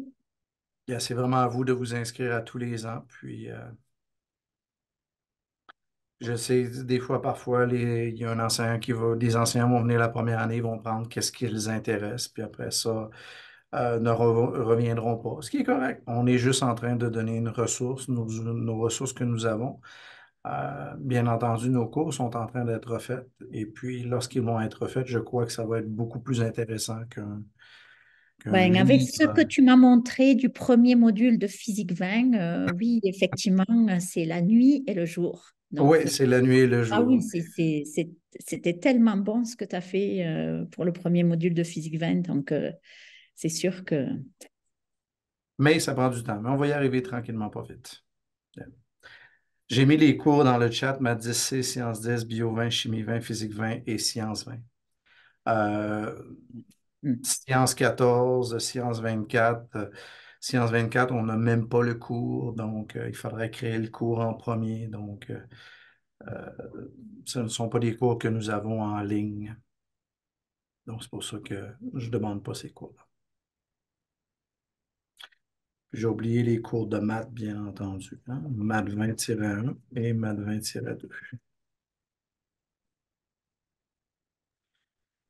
Yeah, c'est vraiment à vous de vous inscrire à tous les ans. Puis, je sais, des fois, parfois, il y a un enseignant des enseignants vont venir la première année, ils vont prendre qu'est-ce qui les intéresse, puis après ça, ne reviendront pas. Ce qui est correct. On est juste en train de donner une ressource, nos ressources que nous avons. Bien entendu, nos cours sont en train d'être refaits. Et puis, lorsqu'ils vont être refaits, je crois que ça va être beaucoup plus intéressant qu'un Ben, avec ce que livre. tu m'as montré du premier module de physique 20, oui, effectivement, c'est la nuit et le jour. Donc, Oui, c'est la nuit et le ah oui, jour. c'était tellement bon ce que tu as fait pour le premier module de physique 20. Donc, c'est sûr que... Mais ça prend du temps. Mais on va y arriver tranquillement, pas vite. J'ai mis les cours dans le chat, maths 10C, sciences 10, bio 20, chimie 20, physique 20 et sciences 20. Euh, Hmm. Sciences 14, sciences 24. Sciences 24, on n'a même pas le cours, donc il faudrait créer le cours en premier. Donc, euh, ce ne sont pas des cours que nous avons en ligne. Donc, c'est pour ça que je ne demande pas ces cours-là. J'ai oublié les cours de maths, bien entendu, hein. Maths 20-1 et maths 20-2.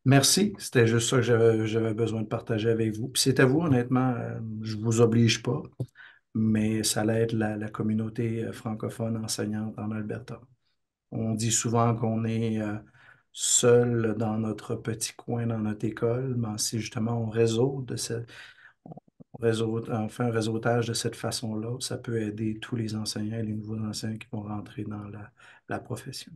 Merci, c'était juste ça que j'avais besoin de partager avec vous. Puis c'est à vous, honnêtement, je ne vous oblige pas, mais ça l'aide la communauté francophone enseignante en Alberta. On dit souvent qu'on est seul dans notre petit coin, dans notre école, mais si justement on fait un réseautage de cette façon-là, ça peut aider tous les enseignants et les nouveaux enseignants qui vont rentrer dans la profession.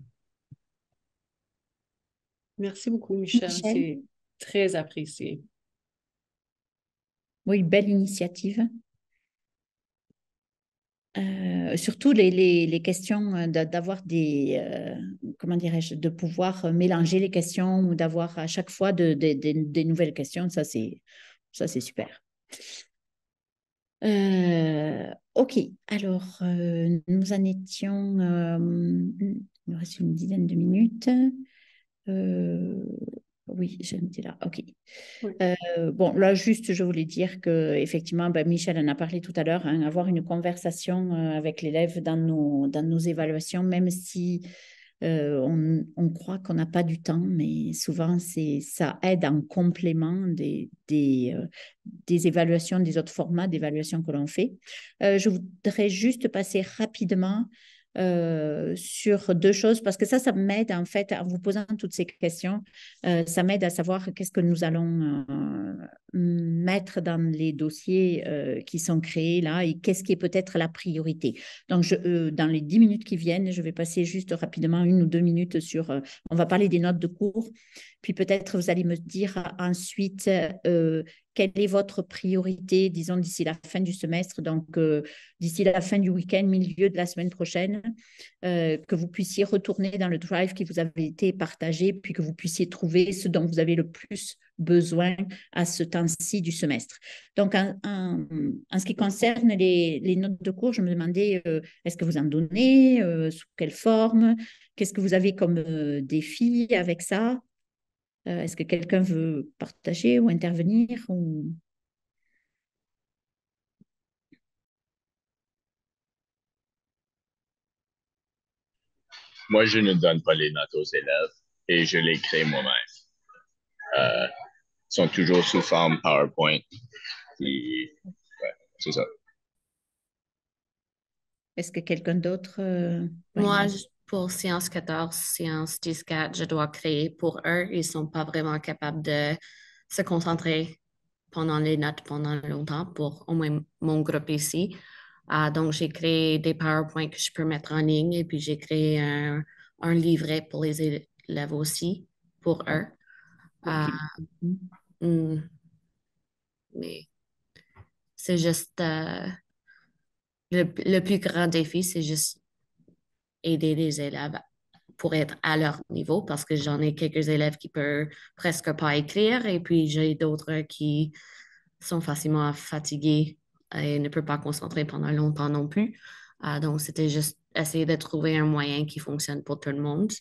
Merci beaucoup, Michel. Michel, C'est très apprécié. oui, belle initiative. Surtout les questions, d'avoir comment dirais-je, de pouvoir mélanger les questions ou d'avoir à chaque fois des nouvelles questions, ça, c'est super. OK, alors nous en étions, il nous reste une dizaine de minutes. Oui, j'en étais là, OK. Oui. Bon, là, juste, je voulais dire que effectivement, ben, Michel en a parlé tout à l'heure, hein, avoir une conversation avec l'élève dans nos évaluations, même si on croit qu'on n'a pas du temps, mais souvent, ça aide en complément des évaluations, des autres formats d'évaluation que l'on fait. Je voudrais juste passer rapidement sur deux choses, parce que ça m'aide en fait, en vous posant toutes ces questions, ça m'aide à savoir qu'est-ce que nous allons mettre dans les dossiers qui sont créés là et qu'est-ce qui est peut-être la priorité. Donc, dans les 10 minutes qui viennent, je vais passer juste rapidement 1 ou 2 minutes sur, on va parler des notes de cours, puis peut-être vous allez me dire ensuite quelle est votre priorité, disons, d'ici la fin du semestre, donc d'ici la fin du week-end, milieu de la semaine prochaine, que vous puissiez retourner dans le drive qui vous avait été partagé, puis que vous puissiez trouver ce dont vous avez le plus besoin à ce temps-ci du semestre. Donc, en ce qui concerne les notes de cours, je me demandais, est-ce que vous en donnez, sous quelle forme, qu'est-ce que vous avez comme défi avec ça? Est-ce que quelqu'un veut partager ou intervenir ou... Moi, je ne donne pas les notes aux élèves et je les crée moi-même. Ils sont toujours sous forme PowerPoint. Puis, ouais, c'est ça. Est-ce que quelqu'un d'autre... Moi, oui. pour séance 14, séance 10-4, je dois créer pour eux. Ils ne sont pas vraiment capables de se concentrer pendant les notes pendant longtemps pour au moins mon groupe ici. Donc, j'ai créé des PowerPoints que je peux mettre en ligne et puis j'ai créé un livret pour les élèves aussi, pour eux. OK. Hmm, mais c'est juste le plus grand défi, c'est juste aider les élèves pour être à leur niveau parce que j'en ai quelques élèves qui peuvent presque pas écrire et puis j'ai d'autres qui sont facilement fatigués et ne peuvent pas concentrer pendant longtemps non plus. Donc, c'était juste essayer de trouver un moyen qui fonctionne pour tout le monde.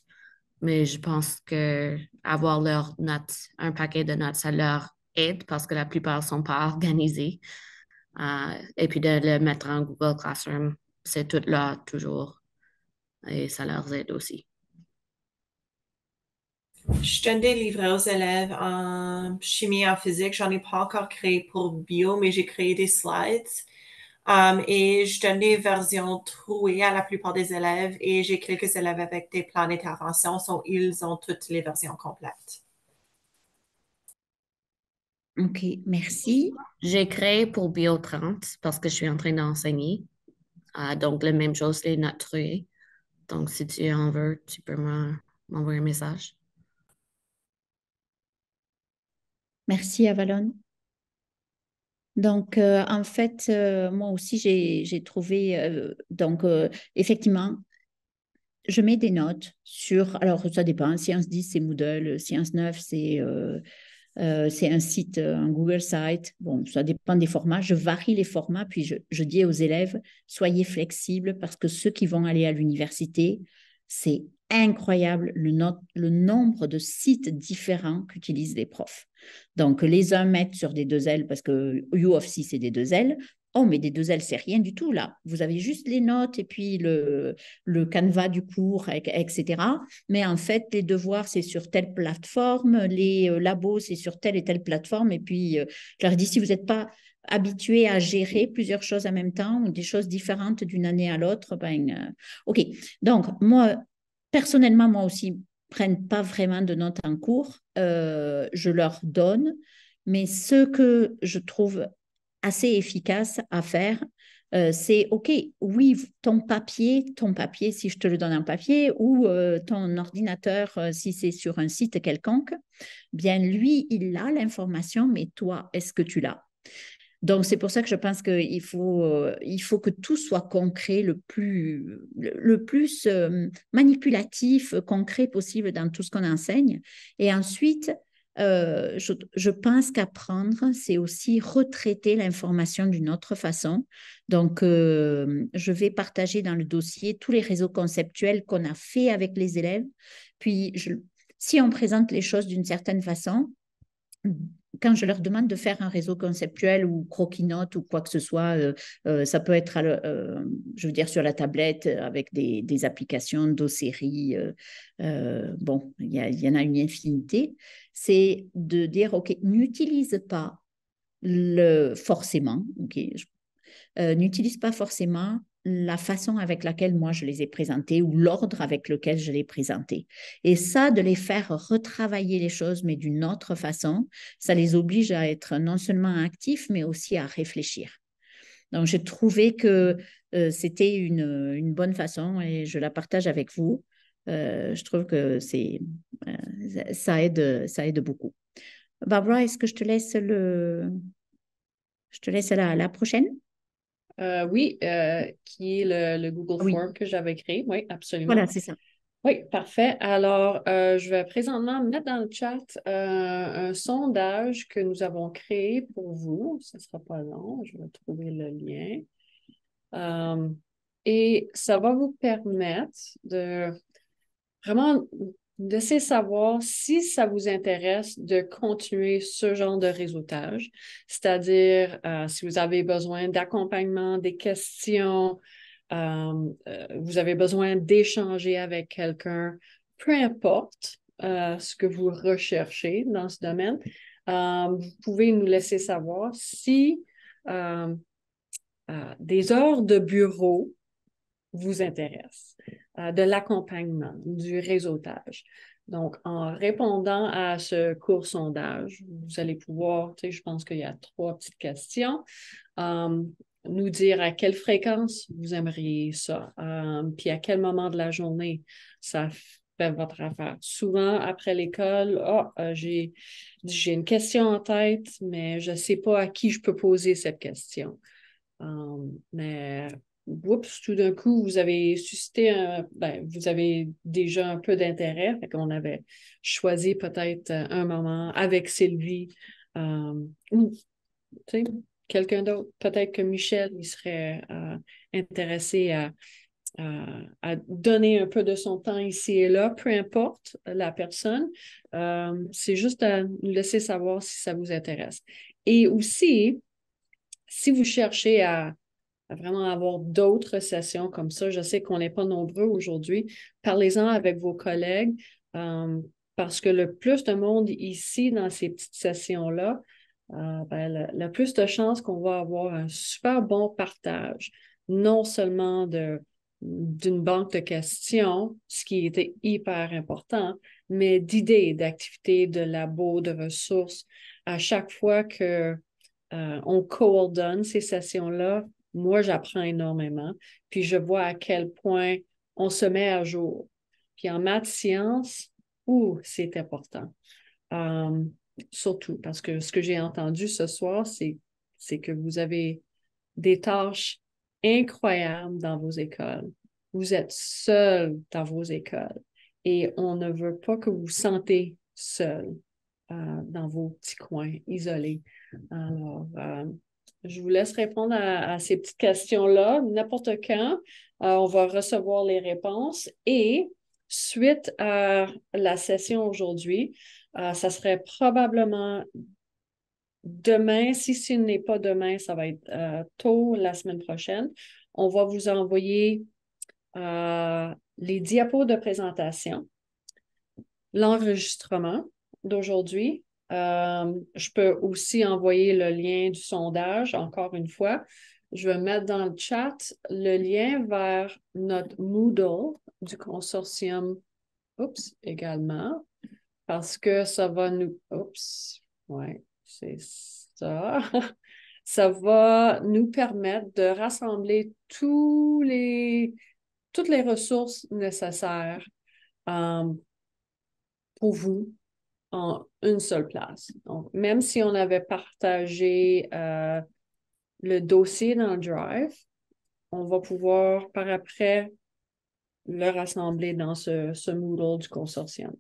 Mais je pense que avoir leurs notes, un paquet de notes, ça leur aide parce que la plupart ne sont pas organisés. Et puis de le mettre en Google Classroom, c'est tout là toujours et ça leur aide aussi. Je donne des livrets aux élèves en chimie et en physique. J'en ai pas encore créé pour bio, mais j'ai créé des slides. Et je donne des versions trouées à la plupart des élèves et j'ai quelques élèves avec des plans d'intervention, donc ils ont toutes les versions complètes. OK, merci. J'ai créé pour Bio 30 parce que je suis en train d'enseigner. Donc, la même chose, les notes trouées. Donc, si tu en veux, tu peux m'envoyer un message. Merci, Avalon. Donc, en fait, moi aussi, j'ai trouvé, effectivement, je mets des notes sur, alors ça dépend, Science 10, c'est Moodle, Science 9, c'est un site, un Google Site. Bon, ça dépend des formats. Je varie les formats, puis je dis aux élèves, soyez flexibles parce que ceux qui vont aller à l'université, c'est incroyable le nombre de sites différents qu'utilisent les profs. Donc, les uns mettent sur des 2L parce que U of C, c'est des 2L. Oh, mais des 2L, c'est rien du tout là. Vous avez juste les notes et puis le canevas du cours, etc. Mais en fait, les devoirs, c'est sur telle plateforme, les labos, c'est sur telle et telle plateforme. Et puis, je leur dis, si vous n'êtes pas habitué à gérer plusieurs choses en même temps ou des choses différentes d'une année à l'autre, OK. Donc, moi, personnellement, moi aussi, prennent pas vraiment de notes en cours. Je leur donne, mais ce que je trouve assez efficace à faire, c'est OK, oui, ton papier, si je te le donne en papier, ou ton ordinateur, si c'est sur un site quelconque, bien lui, il a l'information, mais toi, est-ce que tu l'as? Donc, c'est pour ça que je pense il faut que tout soit concret, le plus manipulatif, concret possible dans tout ce qu'on enseigne. Et ensuite, je pense qu'apprendre, c'est aussi retraiter l'information d'une autre façon. Donc, je vais partager dans le dossier tous les réseaux conceptuels qu'on a fait avec les élèves. Puis, si on présente les choses d'une certaine façon, quand je leur demande de faire un réseau conceptuel ou croquis-notes ou quoi que ce soit, ça peut être, je veux dire, sur la tablette avec des applications, Docery. Bon, il y en a une infinité. C'est de dire, OK, n'utilise pas forcément, OK, n'utilise pas forcément la façon avec laquelle moi je les ai présentés ou l'ordre avec lequel je les ai présentés. Et ça, de les faire retravailler les choses, mais d'une autre façon, ça les oblige à être non seulement actifs, mais aussi à réfléchir. Donc, j'ai trouvé que c'était une bonne façon et je la partage avec vous. Je trouve que ça aide beaucoup. Barbara, est-ce que je te laisse la prochaine? Oui, qui est le Google Oui, Form que j'avais créé. Oui, absolument. voilà, c'est ça. Oui, parfait. Alors, je vais présentement mettre dans le chat un sondage que nous avons créé pour vous. Ce ne sera pas long, je vais trouver le lien. Et ça va vous permettre de vraiment laisser savoir si ça vous intéresse de continuer ce genre de réseautage, c'est-à-dire si vous avez besoin d'accompagnement, des questions, vous avez besoin d'échanger avec quelqu'un, peu importe ce que vous recherchez dans ce domaine, vous pouvez nous laisser savoir si des heures de bureau vous intéressent, de l'accompagnement, du réseautage. Donc, en répondant à ce court sondage, vous allez pouvoir, je pense qu'il y a 3 petites questions, nous dire à quelle fréquence vous aimeriez ça, puis à quel moment de la journée ça fait votre affaire. Souvent, après l'école, j'ai une question en tête, mais je ne sais pas à qui je peux poser cette question. Mais oups, tout d'un coup, vous avez suscité vous avez déjà un peu d'intérêt. Fait qu'on avait choisi peut-être un moment avec Sylvie ou tu sais, quelqu'un d'autre. Peut-être que Michel, il serait intéressé à donner un peu de son temps ici et là, peu importe la personne. C'est juste à nous laisser savoir si ça vous intéresse. Et aussi, si vous cherchez à vraiment avoir d'autres sessions comme ça, je sais qu'on n'est pas nombreux aujourd'hui, parlez-en avec vos collègues parce que le plus de monde ici dans ces petites sessions-là, le plus de chances qu'on va avoir un super bon partage, non seulement d'une banque de questions, ce qui était hyper important, mais d'idées, d'activités, de labos, de ressources. À chaque fois que on coordonne ces sessions-là, moi, j'apprends énormément, puis je vois à quel point on se met à jour. Puis en maths sciences, c'est important. Surtout parce que ce que j'ai entendu ce soir, c'est que vous avez des tâches incroyables dans vos écoles. Vous êtes seul dans vos écoles et on ne veut pas que vous vous sentez seul dans vos petits coins isolés. Alors, je vous laisse répondre à ces petites questions-là. N'importe quand, on va recevoir les réponses et suite à la session aujourd'hui, ça serait probablement demain. Si ce n'est pas demain, ça va être tôt la semaine prochaine. On va vous envoyer les diapos de présentation, l'enregistrement d'aujourd'hui. Je peux aussi envoyer le lien du sondage, encore une fois. Je vais mettre dans le chat le lien vers notre Moodle du consortium, également, parce que ça va nous... ouais, c'est ça. Ça va nous permettre de rassembler toutes les ressources nécessaires pour vous en une seule place. Donc, même si on avait partagé le dossier dans le Drive, on va pouvoir par après le rassembler dans ce Moodle du consortium.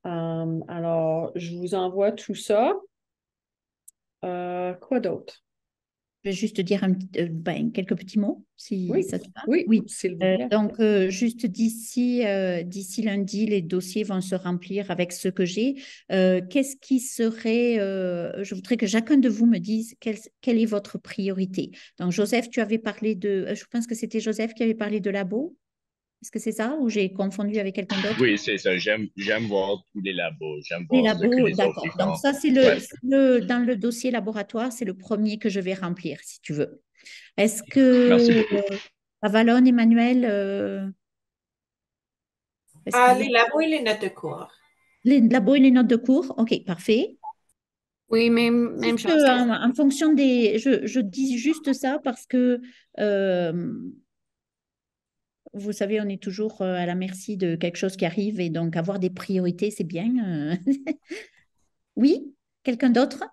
Alors, je vous envoie tout ça. Quoi d'autre? Je vais juste dire quelques petits mots, si Oui, ça te va. oui, s'il vous plaît. Donc, juste d'ici lundi, les dossiers vont se remplir avec ce que j'ai. Qu'est-ce qui serait... je voudrais que chacun de vous me dise quelle est votre priorité. Donc, Joseph, tu avais parlé de... je pense que c'était Joseph qui avait parlé de labo. Est-ce que c'est ça ou j'ai confondu avec quelqu'un d'autre? Oui, c'est ça. J'aime voir tous les labos. J'aime Les voir ce que labos, les autres d'accord. y Donc, font. ça, c'est dans le dossier laboratoire, c'est le premier que je vais remplir, si tu veux. Est-ce Merci que beaucoup. Avalon, Emmanuel, Les labos et les notes de cours. les labos et les notes de cours? OK, parfait. Oui, même Juste, chose. en fonction des... Je dis juste ça parce que, vous savez, on est toujours à la merci de quelque chose qui arrive et donc avoir des priorités, c'est bien. Oui? Quelqu'un d'autre?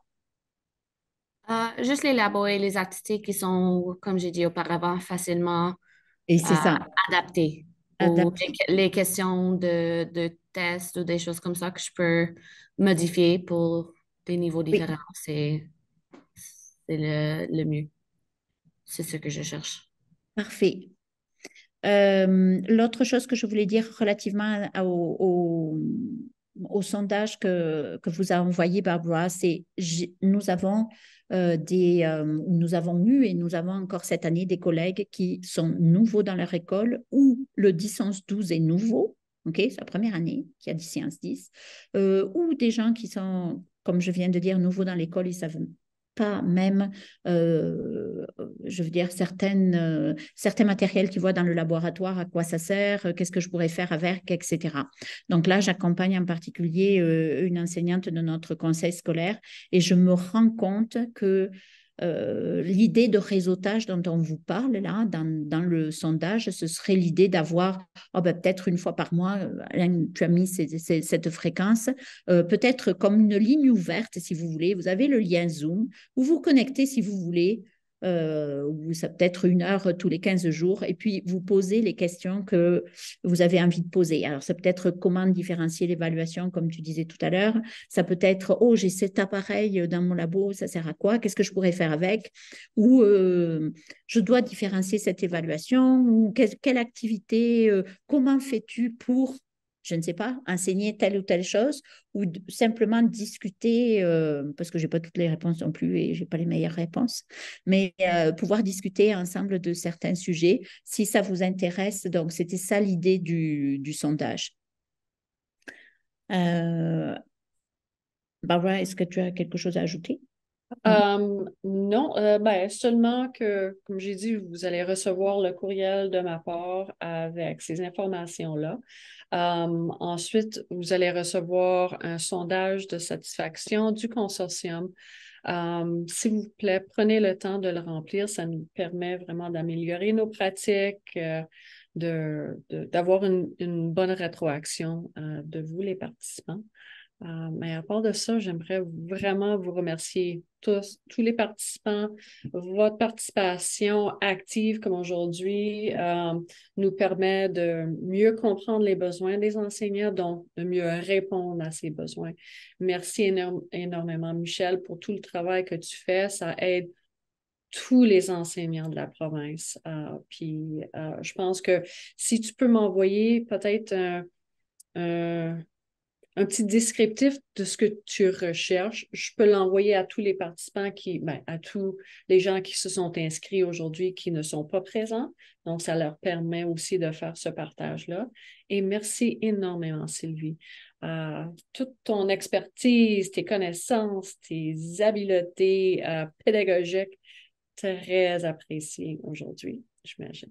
Juste les labos et les activités qui sont, comme j'ai dit auparavant, facilement Et c'est ça, adaptées. Ou adapté. les questions de tests ou des choses comme ça que je peux modifier pour des niveaux Oui, différents. C'est le mieux. C'est ce que je cherche. parfait. L'autre chose que je voulais dire relativement au sondage que vous a envoyé Barbara, c'est nous avons nous avons eu et nous avons encore cette année des collègues qui sont nouveaux dans leur école où le 10-11-12 est nouveau. OK, c'est la première année qui a 10-11-10, ou des gens qui sont, comme je viens de dire, nouveaux dans l'école, ils savent pas même, je veux dire, certains matériels qu'ils voient dans le laboratoire, à quoi ça sert, qu'est-ce que je pourrais faire avec, etc. Donc là, j'accompagne en particulier une enseignante de notre conseil scolaire et je me rends compte que l'idée de réseautage dont on vous parle là, dans le sondage, ce serait l'idée d'avoir peut-être une fois par mois, Alain, tu as mis cette fréquence, peut-être comme une ligne ouverte si vous voulez. Vous avez le lien Zoom, vous vous connectez si vous voulez ou ça peut être 1 heure tous les 15 jours, et puis vous posez les questions que vous avez envie de poser. Alors, ça peut être comment différencier l'évaluation, comme tu disais tout à l'heure. Ça peut être, oh, j'ai cet appareil dans mon labo, ça sert à quoi? Qu'est-ce que je pourrais faire avec? Ou je dois différencier cette évaluation, ou quelle activité, comment fais-tu pour, je ne sais pas, enseigner telle ou telle chose, ou simplement discuter, parce que je n'ai pas toutes les réponses non plus et je n'ai pas les meilleures réponses, mais pouvoir discuter ensemble de certains sujets si ça vous intéresse. Donc, c'était ça l'idée du sondage. Barbara, est-ce que tu as quelque chose à ajouter? Non, ben, seulement que, comme j'ai dit, vous allez recevoir le courriel de ma part avec ces informations-là. Ensuite, vous allez recevoir un sondage de satisfaction du consortium. S'il vous plaît, prenez le temps de le remplir. Ça nous permet vraiment d'améliorer nos pratiques, d'avoir une bonne rétroaction de vous, les participants. Mais à part de ça, j'aimerais vraiment vous remercier tous les participants. Votre participation active comme aujourd'hui nous permet de mieux comprendre les besoins des enseignants, donc de mieux répondre à ces besoins. Merci énormément, Michel, pour tout le travail que tu fais. Ça aide tous les enseignants de la province. Je pense que si tu peux m'envoyer peut-être un petit descriptif de ce que tu recherches. Je peux l'envoyer à tous les participants à tous les gens qui se sont inscrits aujourd'hui qui ne sont pas présents. Donc, ça leur permet aussi de faire ce partage-là. Et merci énormément, Sylvie. Toute ton expertise, tes connaissances, tes habiletés pédagogiques, très appréciées aujourd'hui, j'imagine.